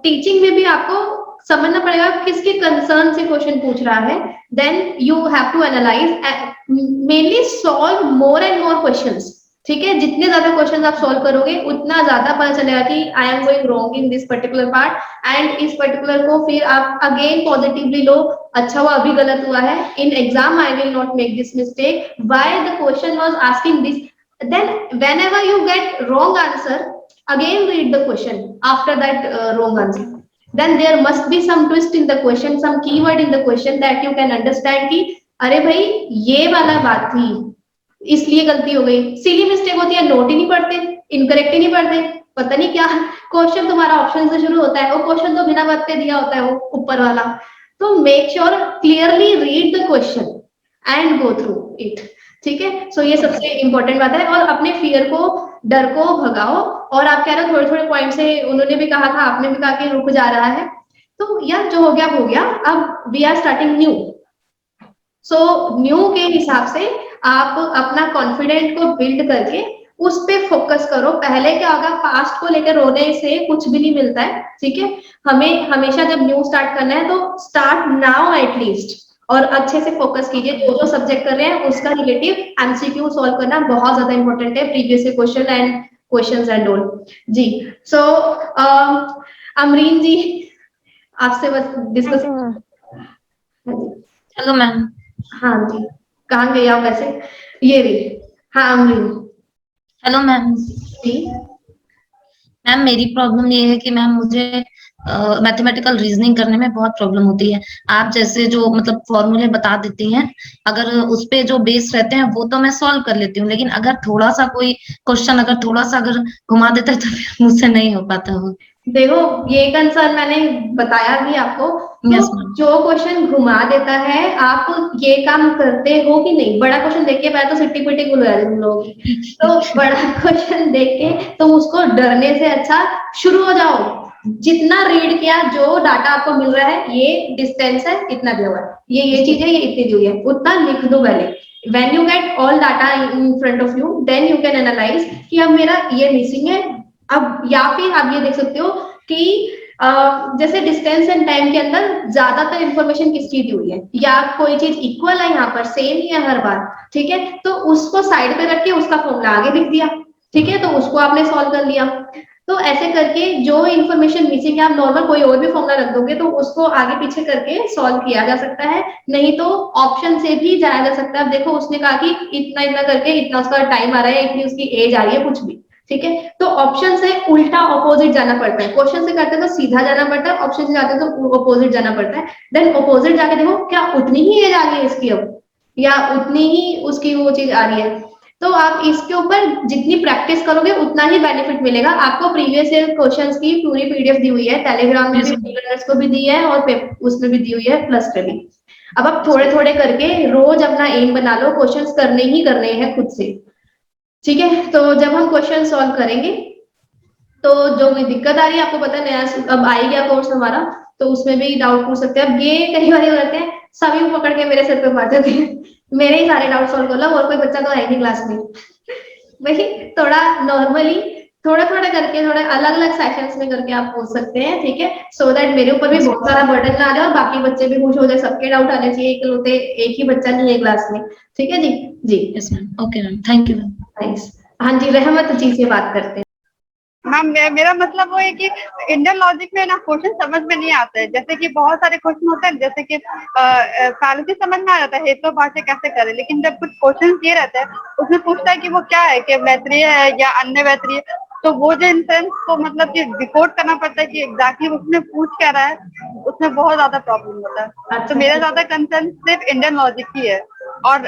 teaching में भी आपको समझना पड़ेगा किसके कंसर्न से क्वेश्चन पूछ रहा है. Then you have to analyse mainly solve more and more questions. ठीक है, जितने ज्यादा क्वेश्चन आप सॉल्व करोगे उतना ज्यादा पता चलेगा कि I am going wrong in this particular part and इस पर्टिकुलर को फिर आप अगेन पॉजिटिवली लो. अच्छा हुआ अभी गलत हुआ है, in exam I will not make this mistake, why the question was asking this. Then whenever you get wrong answer again read the question after that wrong answer. then there must be some twist in the question, some keyword in the question that you can understand कि अरे भाई ये वाला बात थी इसलिए गलती हो गई. सिली मिस्टेक होती है, नोट ही नहीं पढ़ते, इनकरेक्ट ही नहीं पढ़ते, पता नहीं क्या क्वेश्चन तुम्हारा ऑप्शन से शुरू होता है, वो क्वेश्चन तो बिना बात पे दिया होता है वो ऊपर वाला. तो make sure clearly read the question and go through it. ठीक है, सो ये सबसे इंपॉर्टेंट बात है. और अपने फियर को, डर को भगाओ. और आप कह रहे हो थोड़े थोड़े पॉइंट से उन्होंने भी कहा था, आपने भी कहा कि रुक जा रहा है, तो यार जो हो गया हो गया. अब we are starting new. So new के हिसाब से आप अपना कॉन्फिडेंट को बिल्ड करके उस पे फोकस करो. पहले क्या होगा, पास्ट को लेकर रोने से कुछ भी नहीं मिलता है. ठीक है, हमें हमेशा जब न्यू स्टार्ट करना है तो स्टार्ट नाउ एटलीस्ट, और अच्छे से फोकस कीजिए. जो सब्जेक्ट कर रहे हैं उसका रिलेटिव एमसीक्यू सॉल्व करना बहुत ज्यादा इंपॉर्टेंट है, previous question and questions and all. जी, सो अमरीन जी आपसे बस डिस्कस. Hello ma'am. हाँ जी, कहाँ गई आप वैसे? ये रही. हाँ अमरीन. Hello ma'am. जी मैम मेरी प्रॉब्लम ये है कि मैम मुझे मैथमेटिकल रीजनिंग करने में बहुत प्रॉब्लम होती है. आप जैसे जो मतलब फॉर्मूले बता देती हैं, अगर उस पे जो बेस रहते हैं वो तो मैं सॉल्व कर लेती हूँ, लेकिन अगर थोड़ा सा कोई क्वेश्चन अगर थोड़ा सा अगर घुमा देता है तो फिर मुझसे नहीं हो पाता वो. देखो, ये कंसर्न मैंने बताया भी आपको. Yes, तो ma'am. जो क्वेश्चन घुमा देता है, आप ये काम करते हो कि नहीं? बड़ा क्वेश्चन देख के पहले तो सिट्टी पिट्टी गुल तुम लोगों की. तो बड़ा क्वेश्चन देख के तुम उसको डरने से अच्छा शुरू हो जाओ. जितना रीड किया, जो डाटा आपको मिल रहा है, ये डिस्टेंस है इतना दिया हुआ है, ये चीज है, ये इतनी दी हुई है, उतना लिख दो पहले. When you get all data in front of you, then you can analyze कि अब मेरा ये मिसिंग है. अब या फिर आप ये देख सकते हो कि जैसे डिस्टेंस एंड टाइम के अंदर ज्यादातर इंफॉर्मेशन किसकी दी हुई है, या कोई चीज इक्वल है यहाँ पर, सेम ही है हर बार. ठीक है, तो उसको साइड पे रख के उसका फॉर्मूला आगे लिख दिया. ठीक है, तो उसको आपने सॉल्व कर लिया. तो ऐसे करके जो इन्फॉर्मेशन मिसिंग है, आप नॉर्मल कोई और भी फॉर्मूला रख दोगे तो उसको आगे पीछे करके सॉल्व किया जा सकता है. नहीं तो ऑप्शन से भी जाया जा सकता है. अब देखो, उसने कहा कि इतना इतना करके इतना उसका टाइम आ रहा है, इतनी उसकी एज आ रही है, कुछ भी. ठीक है, तो ऑप्शन से उल्टा ऑपोजिट जाना पड़ता है. क्वेश्चन से करते हैं तो सीधा जाना पड़ता है, ऑप्शन से जाते हैं तो ऑपोजिट जाना पड़ता है. देन ऑपोजिट जाके देखो क्या उतनी ही एज आ रही है इसकी अब, या उतनी ही उसकी वो चीज आ रही है. तो आप इसके ऊपर जितनी प्रैक्टिस करोगे उतना ही बेनिफिट मिलेगा आपको. प्रीवियस ईयर क्वेश्चंस की पूरी पीडीएफ दी हुई है, टेलीग्राम में भी को भी दी है और उसमें भी दी हुई है, प्लस पे भी. अब आप थोड़े थोड़े करके रोज अपना एम बना लो, क्वेश्चंस करने ही करने हैं खुद से. ठीक है, तो जब हम क्वेश्चन सॉल्व करेंगे तो जो भी दिक्कत आ रही है, आपको पता है नया अब आ गया कोर्स हमारा, तो उसमें भी डाउट पूछ सकते हैं. अब ये कई बार होते हैं, सभी पकड़ के मेरे सर पे मार देते हैं, मेरे ही सारे डाउट सॉल्व कर लो, और कोई बच्चा तो है नहीं क्लास में. वही थोड़ा नॉर्मली थोड़ा थोड़ा करके, थोड़ा अलग अलग सेशंस में करके आप पूछ सकते हैं. ठीक है, सो दैट मेरे ऊपर भी बहुत सारा बर्डन ना आ जाए और बाकी बच्चे भी खुश हो जाए. सबके डाउट आने चाहिए, इकलौते एक ही बच्चा नहीं है क्लास में. ठीक है जी. जी yes ma'am. Okay ma'am, thank you ma'am. Thanks. हाँ जी, रहमत जी से बात करते हैं. मैम मेरा मतलब वो है कि इंडियन लॉजिक में ना क्वेश्चन समझ में नहीं आते. जैसे कि बहुत सारे क्वेश्चन होते हैं, जैसे कि फैलेसी समझ में आ जाता है, हेतु भाषा कैसे करें, लेकिन जब कुछ क्वेश्चन ये रहता है उसमें पूछता है कि वो क्या है, कि वैतरीय है या अन्य वैतरीय. तो वो जो इंसेंस को मतलब कि डिकोड करना पड़ता है कि एग्जैक्टली उसमें पूछ क्या रहा है, उसमें बहुत ज्यादा प्रॉब्लम होता है। तो मेरा ज्यादा कंसर्न सिर्फ इंडियन लॉजिक की है, और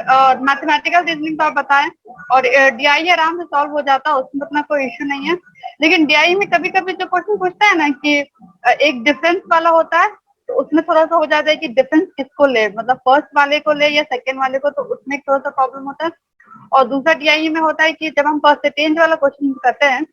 मैथमेटिकल रीजनिंग तो आप बताएं, और डीआई आराम से सॉल्व हो जाता है, उसमें उतना कोई इश्यू नहीं है। लेकिन डीआई में कभी कभी जो क्वेश्चन पूछता है ना कि एक डिफरेंस वाला होता है, तो उसमें थोड़ा सा हो जाता है कि डिफरेंस किसको ले, मतलब फर्स्ट वाले को ले या सेकेंड वाले को, तो उसमें थोड़ा सा प्रॉब्लम होता है। और दूसरा डीआई में होता है कि जब हम परसेंटेज वाला क्वेश्चन करते हैं,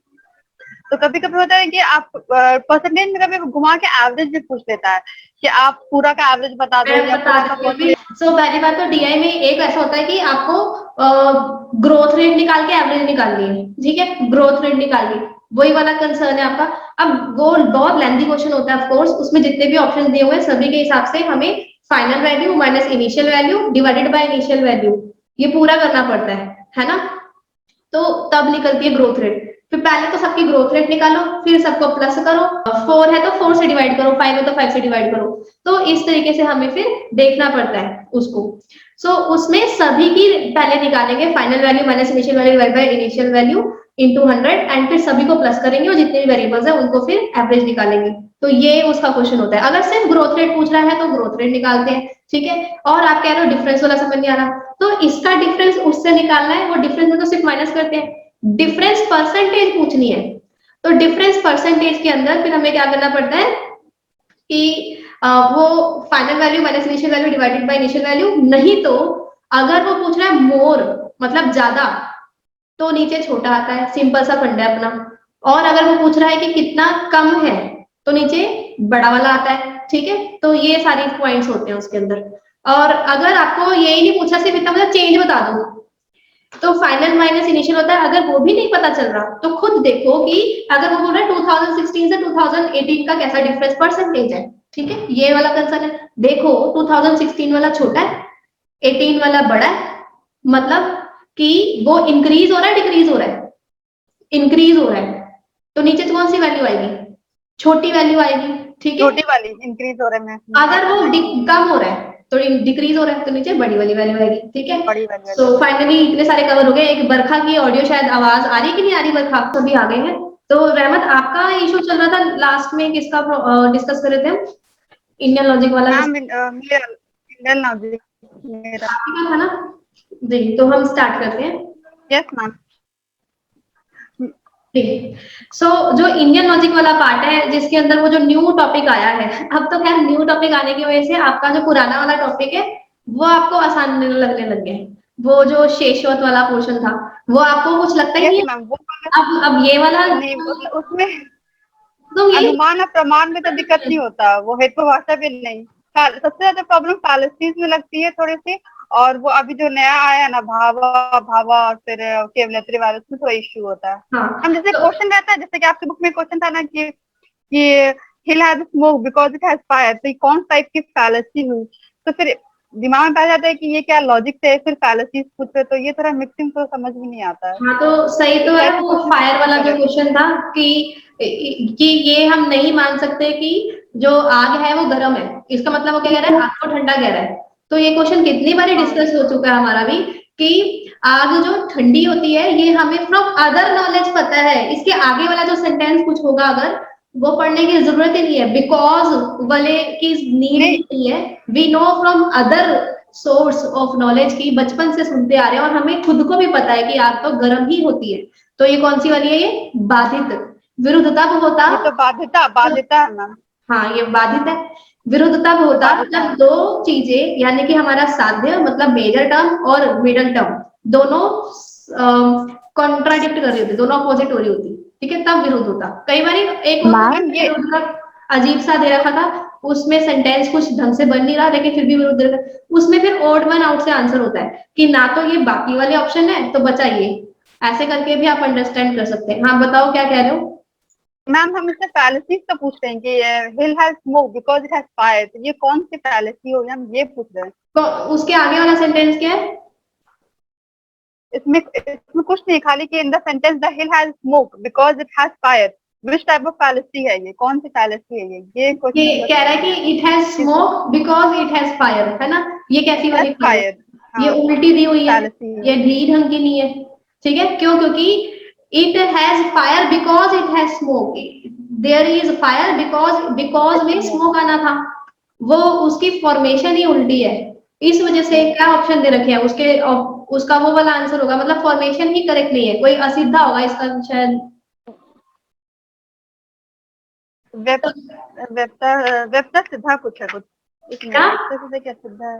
तो कभी कभी होता है कि आप परसेंटेज में कभी घुमा के एवरेज भी पूछ लेता है कि आप पूरा का एवरेज बता दो या पूरा का परसेंटेज। सो पहली बात तो डीआई में एक ऐसा होता है कि आपको ग्रोथ रेट निकाल के एवरेज निकालनी है, ठीक है, ग्रोथ रेट निकालनी, वही वाला कंसर्न है आपका। अब वो बहुत लेंथी क्वेश्चन होता है, ऑफ कोर्स उसमें जितने भी ऑप्शन दिए हुए हैं सभी के हिसाब से हमें final value minus initial value divided by initial value ये पूरा करना पड़ता है ना, तो तब निकलती है ग्रोथ रेट। फिर पहले तो सबकी ग्रोथ रेट निकालो, फिर सबको प्लस करो, 4 है तो 4 से डिवाइड करो, 5 है तो 5 से डिवाइड करो, तो इस तरीके से हमें फिर देखना पड़ता है उसको। सो उसमें सभी की पहले निकालेंगे final value minus initial value divide by initial value into 100 and फिर सभी को प्लस करेंगे और जितने भी वेरिएबल्स है उनको फिर एवरेज निकालेंगे। तो ये उसका क्वेश्चन होता है। अगर सिर्फ ग्रोथ रेट पूछ रहा है तो ग्रोथ रेट निकालते हैं, ठीक है। और आप कह रहे हो डिफरेंस वाला समझ नहीं आ रहा, तो इसका डिफरेंस उससे निकालना है, वो डिफरेंस में तो सिर्फ माइनस करते हैं, डिफरेंस परसेंटेज पूछनी है। तो डिफरेंस परसेंटेज के अंदर फिर हमें क्या करना पड़ता है कि वो final value minus initial value divided by initial value, नहीं तो अगर वो पूछ रहा है मोर मतलब ज्यादा तो नीचे छोटा आता है, सिंपल सा फंडा है अपना। और अगर वो पूछ रहा है कि कितना कम है तो नीचे बड़ा वाला आता है, ठीक है। तो ये सारी पॉइंट्स होते हैं उसके अंदर। और अगर आपको यही नहीं पूछा सिर्फ इतना मतलब चेंज बता दो तो फाइनल माइनस इनिशियल होता है। अगर वो भी नहीं पता चल रहा तो खुद देखो कि अगर वो बोल रहा है 2016 से 2018 का कैसा डिफरेंस परसेंटेज है, ठीक है, ये वाला कंसर्न है। देखो 2016 वाला छोटा है, 18 वाला बड़ा है, मतलब कि वो इंक्रीज हो रहा है डिक्रीज हो रहा है, इंक्रीज हो रहा है, तो नीचे तो कौन सी वैल्यू आएगी, छोटी वैल्यू आएगी, ठीक है। छोटी वाली इंक्रीज हो रहा है, अगर वो कम हो रहा है तो डिक्रीज हो रहा है तो नीचे बड़ी वाली वैल्यू आएगी, ठीक है। बड़ी वाली सो फाइनली इतने सारे कवर हो गए। एक बरखा की ऑडियो शायद आवाज आ रही है कि नहीं आ रही, बरखा सभी आ गए हैं। तो रहमत आपका इशू चल रहा था लास्ट में, किसका डिस्कस कर रहे थे हम, इंडियन लॉजिक वाला इंडियन लॉजिक मेरा आपका था ना जी। तो हम स्टार्ट करते हैं। Yes ma'am. सो जो इंडियन लॉजिक वाला पार्ट है जिसके अंदर वो जो न्यू टॉपिक आया है, अब तो खैर न्यू टॉपिक आने की वजह से आपका जो पुराना वाला टॉपिक है वो आपको आसान लगने लग गया है। वो जो शेषवत वाला पोर्शन था वो आपको कुछ लगता है कि अब ये वाला नहीं, उसमें तो ये अनुमान और प्रमाण में तो दिक्कत नहीं होता, वो हेतु भाषा भी नहीं। सबसे ज्यादा प्रॉब्लम फैलेसीज में लगती है थोड़ी सी, और वो अभी जो नया आया है ना भावा भावा और फिर केवलेत्री वाला, उसमें थोड़ा इश्यू होता है। हम जैसे क्वेश्चन रहता है, जैसे कि आपकी बुक में क्वेश्चन था ना कि hill has smoke because it has fire, तो कौन टाइप की फैलेसी हुई, तो फिर दिमाग में पा जाता है कि ये क्या लॉजिक से फिर फैलेसीज पूछ रहे, तो ये थोड़ा मिक्सिंग तो समझ में नहीं आता है। हाँ तो सही तो है। वो फायर वाला जो क्वेश्चन था कि ये हम नहीं मान सकते कि जो आग है वो गर्म है, इसका मतलब वो क्या कह रहा है, आग को ठंडा कह रहा है। तो ये क्वेश्चन कितनी बार डिस्कस हो चुका है हमारा भी कि आग जो ठंडी होती है ये हमें फ्रॉम अदर नॉलेज पता है। इसके आगे वाला जो सेंटेंस कुछ होगा अगर वो पढ़ने की जरूरत ही नहीं है, बिकॉज वाले की नीड नहीं है। We know from other source of knowledge की, बचपन से सुनते आ रहे हैं और हमें खुद को भी पता है कि आग तो गर्म ही होती है। तो ये कौन सी वाली है, ये बाधित। विरुद्ध तब होता, ये तो बाध्यता है मैम। हाँ ये बाधित है। विरुद्ध तब होता जब दो चीजें यानी कि हमारा साध्य मतलब मेजर टर्म और मिडल टर्म दोनों कॉन्ट्राडिक्ट कर रही होती, दोनों अपोजिट हो रही होती, ठीक है, तब विरुद्ध होता। कई बार एक अजीब सा दे रखा था, उसमें सेंटेंस कुछ ढंग से बन नहीं रहा लेकिन फिर भी विरुद्ध दे रखा, उसमें फिर ओड वन आउट से आंसर होता है कि ना तो ये बाकी वाले ऑप्शन है तो बचा ये। ऐसे करके भी आप अंडरस्टैंड कर सकते हैं। हाँ बताओ क्या कह रहे हो मैम। हम इससे फैलेसीज तो पूछ रहे हैं कि hill has smoke because it has fire, तो ये कौन सी फैलेसी होगी, हम ये पूछ रहे हैं। तो उसके आगे वाला सेंटेंस क्या है, इसमें कुछ नहीं, खाली कि in the sentence the hill has smoke because it has fire, which type of fallacy है ये, कौन सी फैलेसी है ये कह रहा है कि it has smoke because it has fire, है ना। ये कैसी वाली फायर, ये उल्टी दी हुई है, ये ढीली ढंग की नहीं है, ठीक है। क्यों, क्योंकि it has fire because it has smoke, there is fire because में स्मोक आना था, वो उसकी फॉर्मेशन ही उल्टी है, इस वजह से क्या ऑप्शन दे रखे हैं उसके, उसका वो वाला आंसर होगा, मतलब फॉर्मेशन ही करेक्ट नहीं है, कोई असीधा होगा इसका शायद। वेब सीधा कुछ है, कुछ क्या? क्या सीधा है?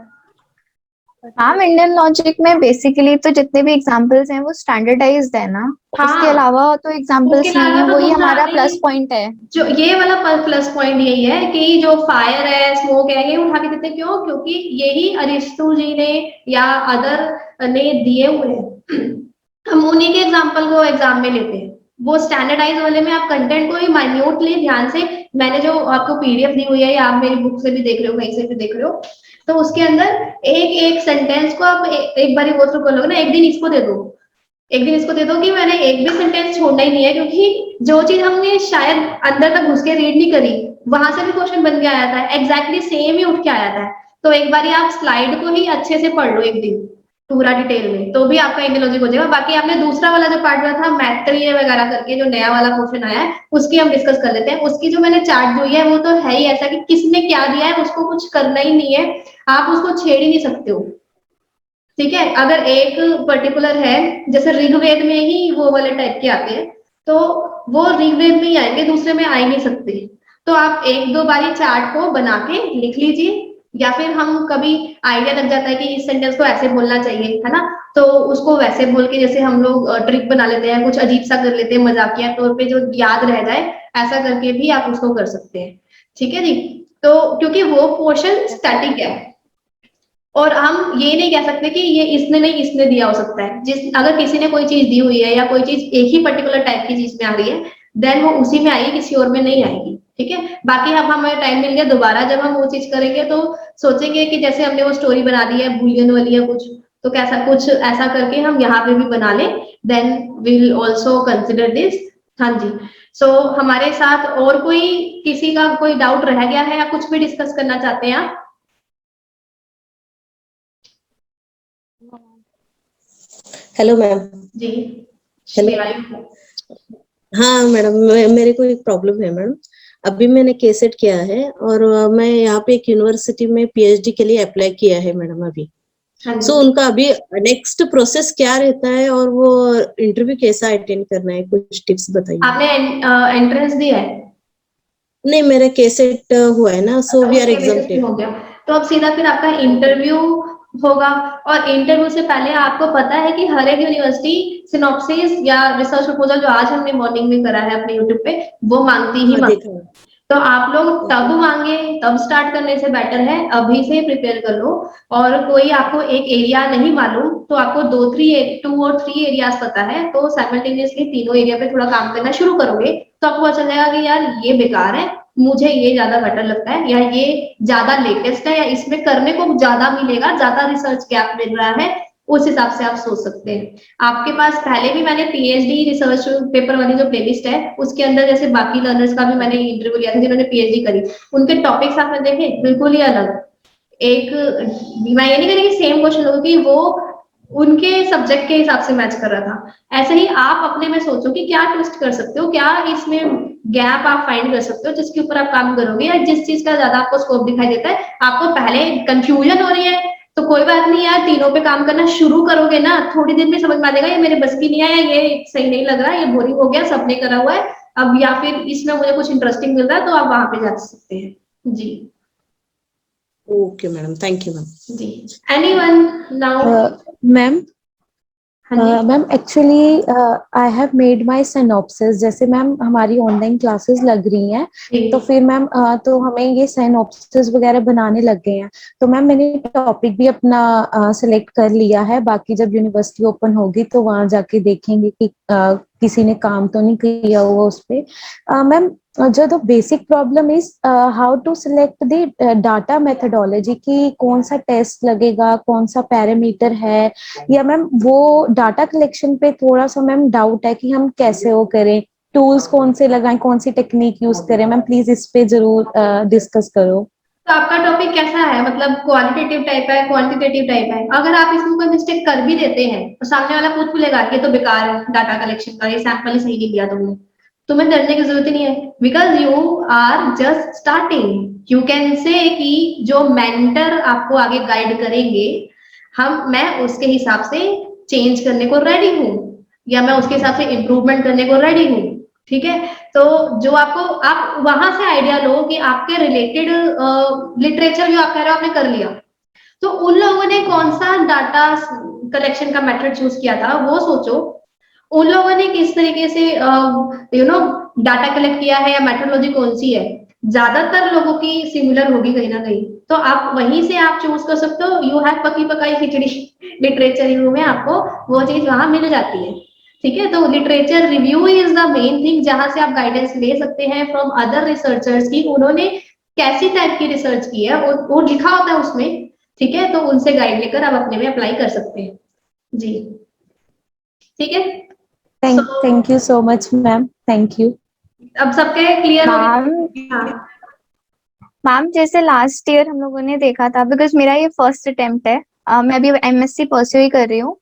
मैम इंडियन लॉजिक में बेसिकली तो जितने भी एग्जांपल्स हैं वो स्टैंडर्डाइज्ड है ना, हाँ, उसके अलावा तो उसके एग्जांपल्स नहीं अलावा है, तो वही दूसरा हमारा नहीं, प्लस पॉइंट है। जो ये वाला प्लस पॉइंट यही है कि जो फायर है स्मोक है ये उठा के देते, क्यों? क्योंकि यही अरिस्टो जी ने या अदर ने दिए हुए हैं, हम उन्हीं के एग्जाम्पल को एग्जाम में लेते हैं, वो स्टैंडर्डाइज वाले में आप कंटेंट को ही माइन्यूटली ध्यान से, मैंने जो आपको पीडीएफ दी हुई है या आप मेरी बुक से भी देख रहे हो कहीं से भी देख रहे हो, तो उसके अंदर एक एक सेंटेंस को आप एक बार गो थ्रू कर लोगे ना, एक दिन इसको दे दो, एक दिन इसको दे दो कि मैंने एक भी सेंटेंस छोड़ना ही नहीं है, क्योंकि जो चीज हमने शायद अंदर तक घुस के रीड नहीं करी वहां से भी क्वेश्चन बन के आया था, एग्जैक्टली सेम ही उठ के आया था, तो एक बार आप स्लाइड को ही अच्छे से पढ़ लो एक दिन पूरा डिटेल में, तो भी आपका इंडियन लॉजिक हो जाएगा। बाकी आपने दूसरा वाला जो पार्ट में था मैत्रेय वगैरह करके जो नया वाला क्वेश्चन आया है उसकी हम डिस्कस कर लेते हैं, उसकी जो मैंने चार्ट दी है वो तो है ही ऐसा कि किसने क्या दिया है उसको कुछ करना ही नहीं है, आप उसको छेड़ ही नहीं सकते हो, ठीक है? अगर एक पर्टिकुलर है, जैसे ऋग्वेद में ही वो वाले टाइप के आते हैं, तो वो ऋग्वेद में ही आएंगे, दूसरे में आ ही नहीं सकते, तो आप एक दो बारी चार्ट को बना के लिख लीजिए, या फिर हम कभी आइडिया लग जाता है कि इस सेंटेंस को ऐसे बोलना चाहिए, है ना, तो उसको वैसे बोल के, जैसे हम लोग ट्रिक बना लेते हैं, कुछ अजीब सा कर लेते हैं मजाकिया तौर पे जो याद रह जाए, ऐसा करके भी आप उसको कर सकते हैं, ठीक है जी? तो क्योंकि वो पोर्शन स्टैटिक है, और हम ये नहीं कह सकते कि ये इसने नहीं इसने दिया हो सकता है, जिस अगर किसी ने कोई चीज दी हुई है या कोई चीज एक ही पर्टिकुलर टाइप की चीज में आ रही है, देन वो उसी में आएगी, किसी और में नहीं आएगी, ठीक है? बाकी अब हमें टाइम मिल गया, दोबारा जब हम वो चीज करेंगे तो सोचेंगे कि जैसे हमने वो स्टोरी बना दी है बुलियन वाली या कुछ, तो कैसा कुछ ऐसा करके हम यहाँ पे भी बना लें, then will also consider this. हाँ जी, सो हमारे साथ और कोई किसी का कोई डाउट रह गया है या कुछ भी डिस्कस करना चाहते हैं आप? Hello ma'am. जी हेलो। शिवाली। हाँ मैडम, मेरे को एक प्रॉब्लम है मैडम। अभी मैंने केसेट किया है और मैं यहाँ पे एक यूनिवर्सिटी में पीएचडी के लिए अप्लाई किया है मैडम अभी। हाँ सो जी, उनका अभी नेक्स्ट प्रोसेस क्या रहता है और वो इंटरव्यू कैसा अटेंड करना है, कुछ टिप्स बताइए। आपने एंट्रेंस दिया है? नहीं, मेरा केसेट हुआ है ना, सो वी आर उसके बेसिस पे एग्जाम्प्टेड। हो गया, तो अब सीधा फिर आपका इंटरव्यू होगा, और इंटरव्यू से पहले आपको पता है कि हर एक यूनिवर्सिटी सिनॉप्सिस या रिसर्च प्रपोजल जो आज हमने मॉर्निंग में करा है अपने यूट्यूब पे वो मांगती ही हाँ मांगती देखा है, है। तो आप लोग तब मांगे तब स्टार्ट करने से बेटर है अभी से प्रिपेयर कर लो, और कोई आपको एक एरिया नहीं मालूम तो आपको 2 और 3 एरियाज पता है, तो साइमल्टेनियसली तीनों एरिया पे थोड़ा काम करना शुरू करोगे तो आपको पता चल जाएगा कि यार ये बेकार है, मुझे ये ज्यादा बेटर लगता है, या ये ज्यादा लेटेस्ट है, या इसमें करने को ज्यादा मिलेगा, ज्यादा रिसर्च गैप मिल रहा है, उस हिसाब से आप सोच सकते हैं। आपके पास पहले भी मैंने पीएचडी रिसर्च पेपर वाली जो प्लेलिस्ट है उसके अंदर जैसे बाकी लर्नर्स का भी मैंने इंटरव्यू लिया था जिन्होंने पीएचडी करी, उनके टॉपिक्स आपने देखे बिल्कुल ही अलग, एक मैं ये नहीं कह रही कि सेम क्वेश्चन होगा कि वो उनके सब्जेक्ट के हिसाब से मैच कर रहा था, ऐसे ही आप अपने में सोचो कि क्या ट्विस्ट कर सकते हो, क्या इसमें गैप आप फाइंड कर सकते हो जिसके ऊपर आप काम करोगे, या जिस चीज का ज्यादा आपको स्कोप दिखाई देता है, आपको पहले कंफ्यूजन हो रही है तो कोई बात नहीं यार, तीनों पे काम करना शुरू करोगे ना थोड़ी देर में समझ में आ जाएगा, ये मेरे बस की नहीं है, ये सही नहीं लग रहा, ये बोरिंग हो गया, सबने करा हुआ है अब, या फिर इसमें मुझे कुछ इंटरेस्टिंग मिल रहा है, तो आप वहां पे जा सकते हैं जी। Okay madam, thank you ma'am. जी, anyone now? Ma'am ma'am actually I have made my synopsis, जैसे मैम हमारी ऑनलाइन क्लासेस लग रही हैं तो फिर मैम तो हमें ये सिनॉप्सिस वगैरह बनाने लग गए हैं, तो मैम मैंने टॉपिक भी अपना सिलेक्ट कर लिया है, बाकी जब यूनिवर्सिटी ओपन होगी तो वहां जाके देखेंगे कि किसी ने काम तो नहीं किया हुआ उस पे। मैम जो the basic problem is how to select the data methodology, की कौन सा टेस्ट लगेगा, कौन सा पैरामीटर है, या मैम वो डाटा कलेक्शन पे थोड़ा सा मैम डाउट है कि हम कैसे वो करें, टूल्स कौन से लगाएं, कौन सी टेक्निक यूज करें, मैम प्लीज इस पे जरूर डिस्कस करो। तो आपका टॉपिक कैसा है, मतलब क्वालिटेटिव टाइप है, क्वांटिटेटिव टाइप है? अगर आप इसमें कोई मिस्टेक कर भी देते हैं तो सामने वाला पूछ लेगा कि ये तो बेकार है डाटा कलेक्शन का, ये सैंपल ही सही नहीं दिया तुमने। तुम्हें डरने की जरूरत ही नहीं है, because you are just starting. You can say कि जो मेंटर आपको आगे गाइड करेंगे, मैं उसके हिसाब से चेंज करने को रेडी हूँ, या मैं उसके हिसाब से इम्प्रूवमेंट करने को रेडी हूँ। ठीक है, तो जो आप वहां से आइडिया लो कि आपके रिलेटेड लिटरेचर जो आप कह रहे हो आपने कर लिया, तो उन लोगों ने कौन सा डाटा कलेक्शन का मेथड चूज किया था वो सोचो। उन लोगों ने किस तरीके से डाटा कलेक्ट किया है, या मेथोडोलॉजी कौन सी है। ज्यादातर लोगों की सिमिलर होगी कहीं ना कहीं, तो आप वहीं से आप चूज कर सकते हो। यू हैव पकी पकाई खिचड़ी लिटरेचर रिव्यू में आपको वो चीज वहां मिल जाती है। ठीक है, तो literature review is the main thing, जहां से आप गाइडेंस ले सकते हैं फ्रॉम अदर रिसर्चर्स की उन्होंने कैसी टाइप की रिसर्च की है, वो लिखा होता है उसमें। ठीक है, तो उनसे गाइड लेकर आप अपने में अप्लाई कर सकते हैं जी। ठीक है, thank you so much ma'am, thank you. अब सबके क्लियर हो गया? हाँ मैम जैसे लास्ट ईयर हम लोगों ने देखा था, बिकॉज मेरा ये फर्स्ट अटेम्प्ट है, मैं अभी एमएससी परस्यू ही कर रही हूँ।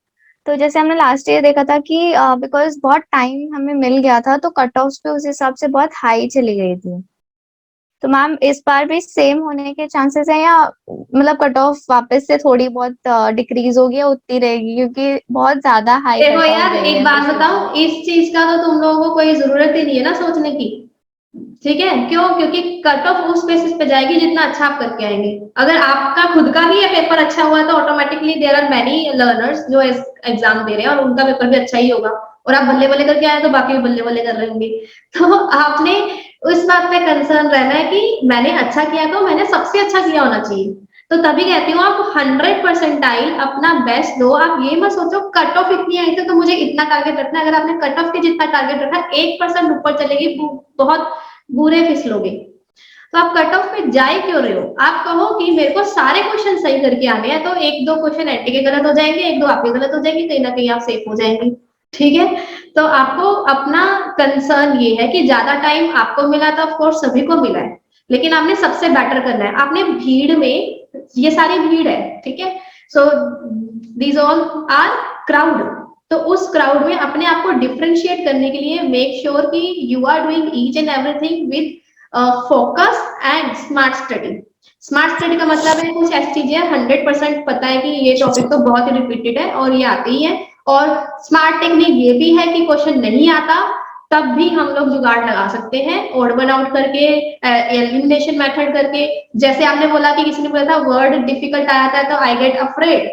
तो जैसे हमने लास्ट ईयर देखा था कि बिकॉज बहुत टाइम हमें मिल गया था, तो कट ऑफ पे उस हिसाब से बहुत हाई चली गई थी। तो मैम इस बार भी सेम होने के चांसेस है, या मतलब कट ऑफ वापस से थोड़ी बहुत डिक्रीज होगी या उतनी रहेगी, क्योंकि बहुत ज्यादा हाई देखो कट ऑफ यार, गई एक है। बात बताओ, इस चीज का तो तुम लोगों को कोई जरूरत ही नहीं है ना सोचने की। ठीक है, क्यों? क्योंकि कट ऑफ उस बेसिस पे जाएगी जितना अच्छा आप करके आएंगे। अगर आपका खुद का ही ये पेपर अच्छा हुआ है तो automatically there are many learners जो एग्जाम दे रहे हैं और उनका पेपर भी अच्छा ही होगा, और आप बल्ले बल्ले करके आए तो बाकी भी बल्ले बल्ले कर रहे होंगे। तो आपने उस बात पे कंसर्न रहना है कि मैंने अच्छा किया तो मैंने सबसे अच्छा किया होना चाहिए। तो तभी कहती हूँ आप 100% अपना बेस्ट दो। आप ये मत सोचो कट ऑफ इतनी आई तो मुझे इतना टारगेट रखना है। अगर आपने कट ऑफ के जितना टारगेट रखा 1% ऊपर चलेगी बहुत बुरे फिसलोगे। तो आप कट ऑफ पे जाए क्यों रहे हो? आप कहो कि मेरे को सारे क्वेश्चन सही करके आने हैं, तो एक दो क्वेश्चन एंटी के गलत हो जाएंगे, एक दो आपके गलत हो जाएंगे, कहीं ना कहीं आप सेफ हो जाएंगे। ठीक है, तो आपको अपना कंसर्न ये है कि ज्यादा टाइम आपको मिला था, ऑफ कोर्स सभी को मिला है, लेकिन आपने सबसे बेटर करना है। आपने भीड़ में, ये सारी भीड़ है, ठीक है, so these all are crowd, तो उस क्राउड में अपने आप को डिफरेंशिएट करने के लिए मेक श्योर कि you are doing each and everything with focus and smart study. Smart study का मतलब है कुछ ऐसी चीजें 100% पता है कि ये टॉपिक तो बहुत ही रिपीटेड है और ये आती ही है। और स्मार्ट टेक्निक ये भी है कि क्वेश्चन नहीं आता तब भी हम लोग जुगाड़ लगा सकते हैं, ओड वन आउट करके, एलिमिनेशन मेथड करके। जैसे आपने बोला कि किसी ने बोला था वर्ड डिफिकल्ट आया था तो आई गेट अफ्रेड,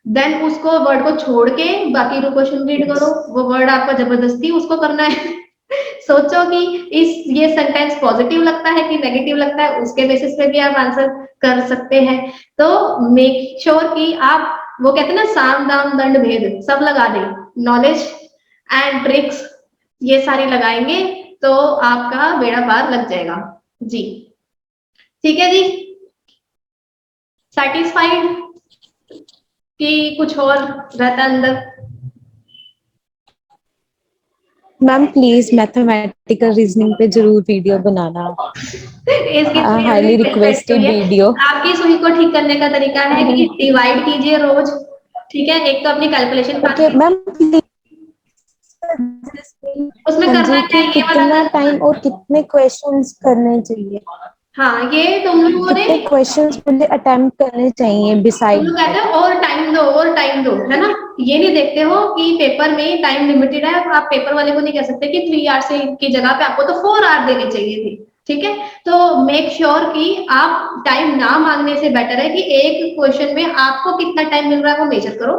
देन उसको वर्ड को छोड़ के बाकी क्वेश्चन रीड करो, वो वर्ड आपका जबरदस्ती उसको करना है। सोचो कि ये सेंटेंस पॉजिटिव लगता है कि नेगेटिव लगता है, उसके बेसिस पे भी आप आंसर कर सकते हैं। तो मेक श्योर कि आप, वो कहते हैं ना साम दाम दंड भेद सब लगा दें, नॉलेज एंड ट्रिक्स ये सारी लगाएंगे तो आपका बेड़ा पार लग जाएगा जी। ठीक है जी, सेटिस्फाइड कि कुछ और रहता अंदर? मैम प्लीज मैथमेटिकल रीजनिंग पे जरूर वीडियो बनाना, हाईली रिक्वेस्टेड वीडियो। आपकी सुई को ठीक करने का तरीका है कि डिवाइड कीजिए रोज, ठीक है, एक तो अपनी कैलकुलेशन ओके मैम, उसमें करना क्या है ये कितना टाइम और कितने क्वेश्चंस करने चाहिए? हाँ, ये तुम लोगों ने, कितने क्वेश्चंस मुझे अटेम्प्ट करने चाहिए बिसाइड? तुम लोग कहते हो और टाइम दो, है ना? ये नहीं देखते हो कि पेपर में टाइम लिमिटेड है, आप पेपर वाले को नहीं कह सकते कि 3 आवर्स की जगह पे आपको तो 4 आवर देने चाहिए थे। ठीक है, तो मेक श्योर कि आप टाइम ना मांगने से बेटर है कि एक क्वेश्चन में आपको कितना टाइम मिल रहा है वो मेजर करो।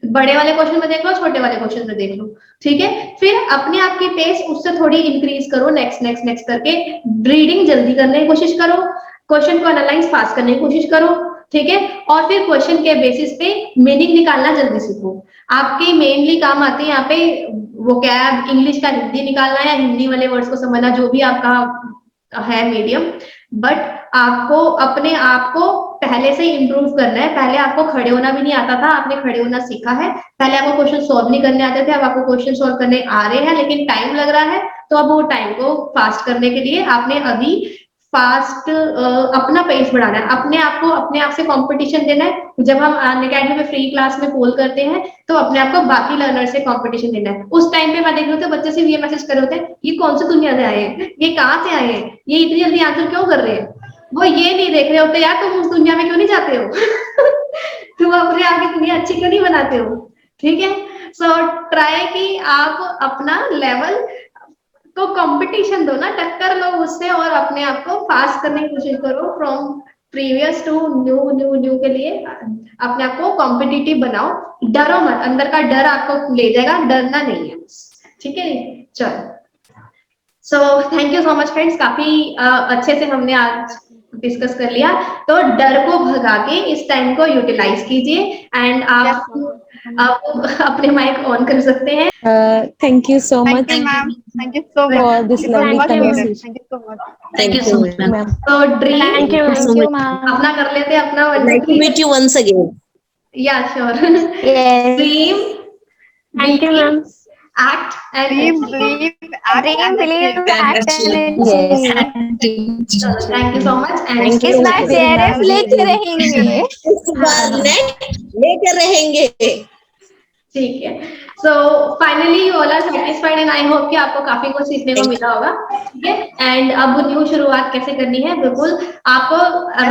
बड़े वाले क्वेश्चन में देख लो, छोटे वाले क्वेश्चन में देख लो, ठीक है। फिर अपने आप की पेस उससे थोड़ी इंक्रीज करो, नेक्स्ट करके रीडिंग जल्दी करने की कोशिश करो, क्वेश्चन को एनालाइज फास्ट करने की कोशिश करो, ठीक है। और फिर क्वेश्चन के बेसिस पे मीनिंग निकालना जल्दी सीखो। आपके मेनली काम आते हैं यहाँ पे वोकैब, इंग्लिश का हिंदी निकालना या हिंदी वाले वर्ड्स को समझना, जो भी आपका है मीडियम, बट आपको अपने आप को पहले से इम्प्रूव करना है। पहले आपको खड़े होना भी नहीं आता था, आपने खड़े होना सीखा है। पहले आपको क्वेश्चन सॉल्व नहीं करने आते थे, अब आपको क्वेश्चन सॉल्व करने आ रहे हैं, लेकिन टाइम लग रहा है, तो अब वो टाइम को फास्ट करने के लिए आपने अभी फास्ट अपना पेस बढ़ाना है, अपने आप से कंपटीशन देना है। जब हम अनअकैडमी में फ्री क्लास में पोल करते हैं तो अपने आप को बाकी लर्नर से कंपटीशन देना है। उस टाइम पे मैं देख रही हूँ बच्चे सिर्फ ये मैसेज कर रहे होते हैं, ये कौन सी दुनिया से आए हैं, ये कहाँ से आए हैं, ये इतनी जल्दी आंसर क्यों कर रहे हैं। वो ये नहीं देख रहे होते यार तुम उस दुनिया में क्यों नहीं जाते हो तुम अपने आप की दुनिया अच्छी क्यों नहीं बनाते हो। ठीक है, सो ट्राई कि आप अपना लेवल तो कंपटीशन दो ना, टक्कर लो उससे और अपने आप को फास्ट करने की कोशिश करो फ्रॉम प्रीवियस टू न्यू के लिए अपने आप को कॉम्पिटिटिव बनाओ। डरो मत, अंदर का डर आपको ले जाएगा, डरना नहीं है। ठीक है, चलो सो thank you so much friends, काफी अच्छे से हमने आज डिस्कस कर लिया। तो डर को भगा के इस टाइम को यूटिलाइज कीजिए एंड आप अपने माइक ऑन कर सकते हैं। Thank you so much Thank you, ma'am. Thank you so for much. this It was lovely much needed. conversation. Thank you so much. Thank you so much, ma'am. तो dream Thank you. Thank you so Thank you, much. ma'am. अपना कर लेते हैं अपना I'd like to meet you once again. या sure Yes. Dream Thank you, ma'am. act and Dream, achieve. believe, act, Dream, and believe, achieve. act and Yes. achieve. Thank you so much Thank and you. इस बार Very JRF much. लेके रहेंगे। इस बार net लेकर रहेंगे। ठीक है, so finally you all are satisfied and I hope कि आपको काफी कुछ सीखने को मिला होगा। ठीक है, एंड अब न्यू शुरुआत कैसे करनी है, बिल्कुल आपको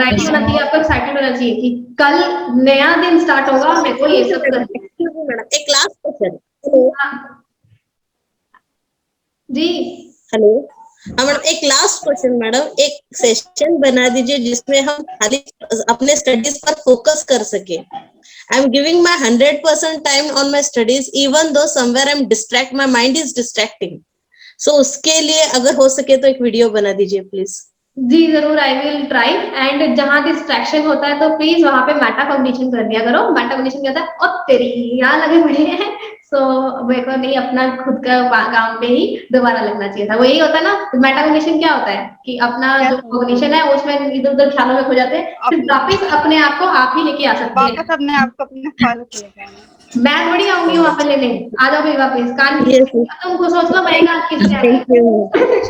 रेडी होना चाहिए, आपको एक्साइटेड होना चाहिए कि कल नया दिन स्टार्ट होगा, मेरे को ये सब करना है। एक लास्ट क्वेश्चन। हेलो जी हेलो, हाँ मैडम, एक लास्ट क्वेश्चन मैडम, एक सेशन बना दीजिए जिसमें हम खाली अपने स्टडीज पर फोकस कर सके। I am giving my 100% time on my studies even though somewhere I am distract, my mind is distracting. So उसके लिए अगर हो सके तो एक वीडियो बना दीजिए प्लीज। जी जरूर, आई विल ट्राई। एंड जहां डिस्ट्रैक्शन होता है तो प्लीज वहां पे मेटा कॉग्निशन कर दिया करो। मेटा कॉग्निशन क्या होता है, और तेरी यहाँ लगे पड़े हैं, सो मेरे को नहीं, अपना खुद का काम पे ही दोबारा लगना चाहिए था। वो यही होता है ना, मेटा कॉग्निशन क्या होता है कि अपना जो कॉग्निशन है उसमें इधर उधर ख्यालों में खो जाते हैं, फिर वापिस अपने आप को आप ही लेके आ सकते हैं। वापस अपने आप को अपने ख्यालों से लेके आना। मैं थोड़ी आऊंगी वहां पे लेने, आ जाओ फिर वापिस। कान तुमको सोच लो मेरे कान किससे आ गए।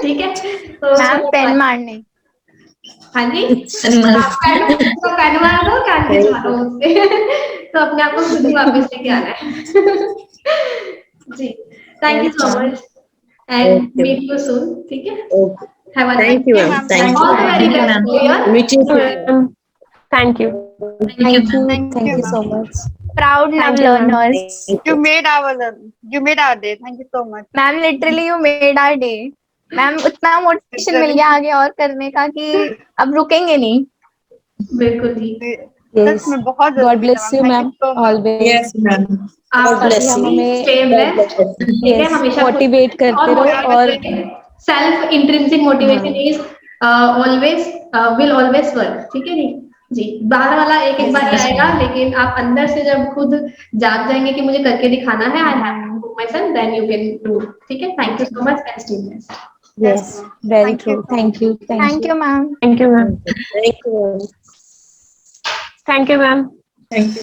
ठीक है, तो मैम पेन मारने। हाँ जी, आप पेन मार दो, कान खिंचवा दो उससे तो अपने आप को खुद ही वापस लेके आना है। जी, thank you so much and meet you soon. ठीक है, have a thank you ma'am, thank all the very best for your meet you. Thank you. Thank you so much. Proud now Thank you, ma'am. learners. You made our day. Thank you so much. Ma'am literally you made our day. Ma'am उतना motivation मिल गया आगे और करने का कि अब रुकेंगे नहीं। बिल्कुल जी, Yes. सच में बहुत God bless you, Thank ma'am. so much. Always. Yes, ma'am. आप bless you. हमें stay blessed। ठीक है, Yes. हमेशा Motivate करते रहो और self intrinsic motivation is always will always work. ठीक है जी, बाहर वाला एक एक बार आएगा, लेकिन आप अंदर से जब खुद जाग जाएंगे कि मुझे करके दिखाना है, I have to put myself, then you can do. ठीक है, thank you so much and stay blessed. yes, very true. Thank you. Thank you ma'am. Thank you, ma'am. Thank you. Thank you, ma'am. Thank you.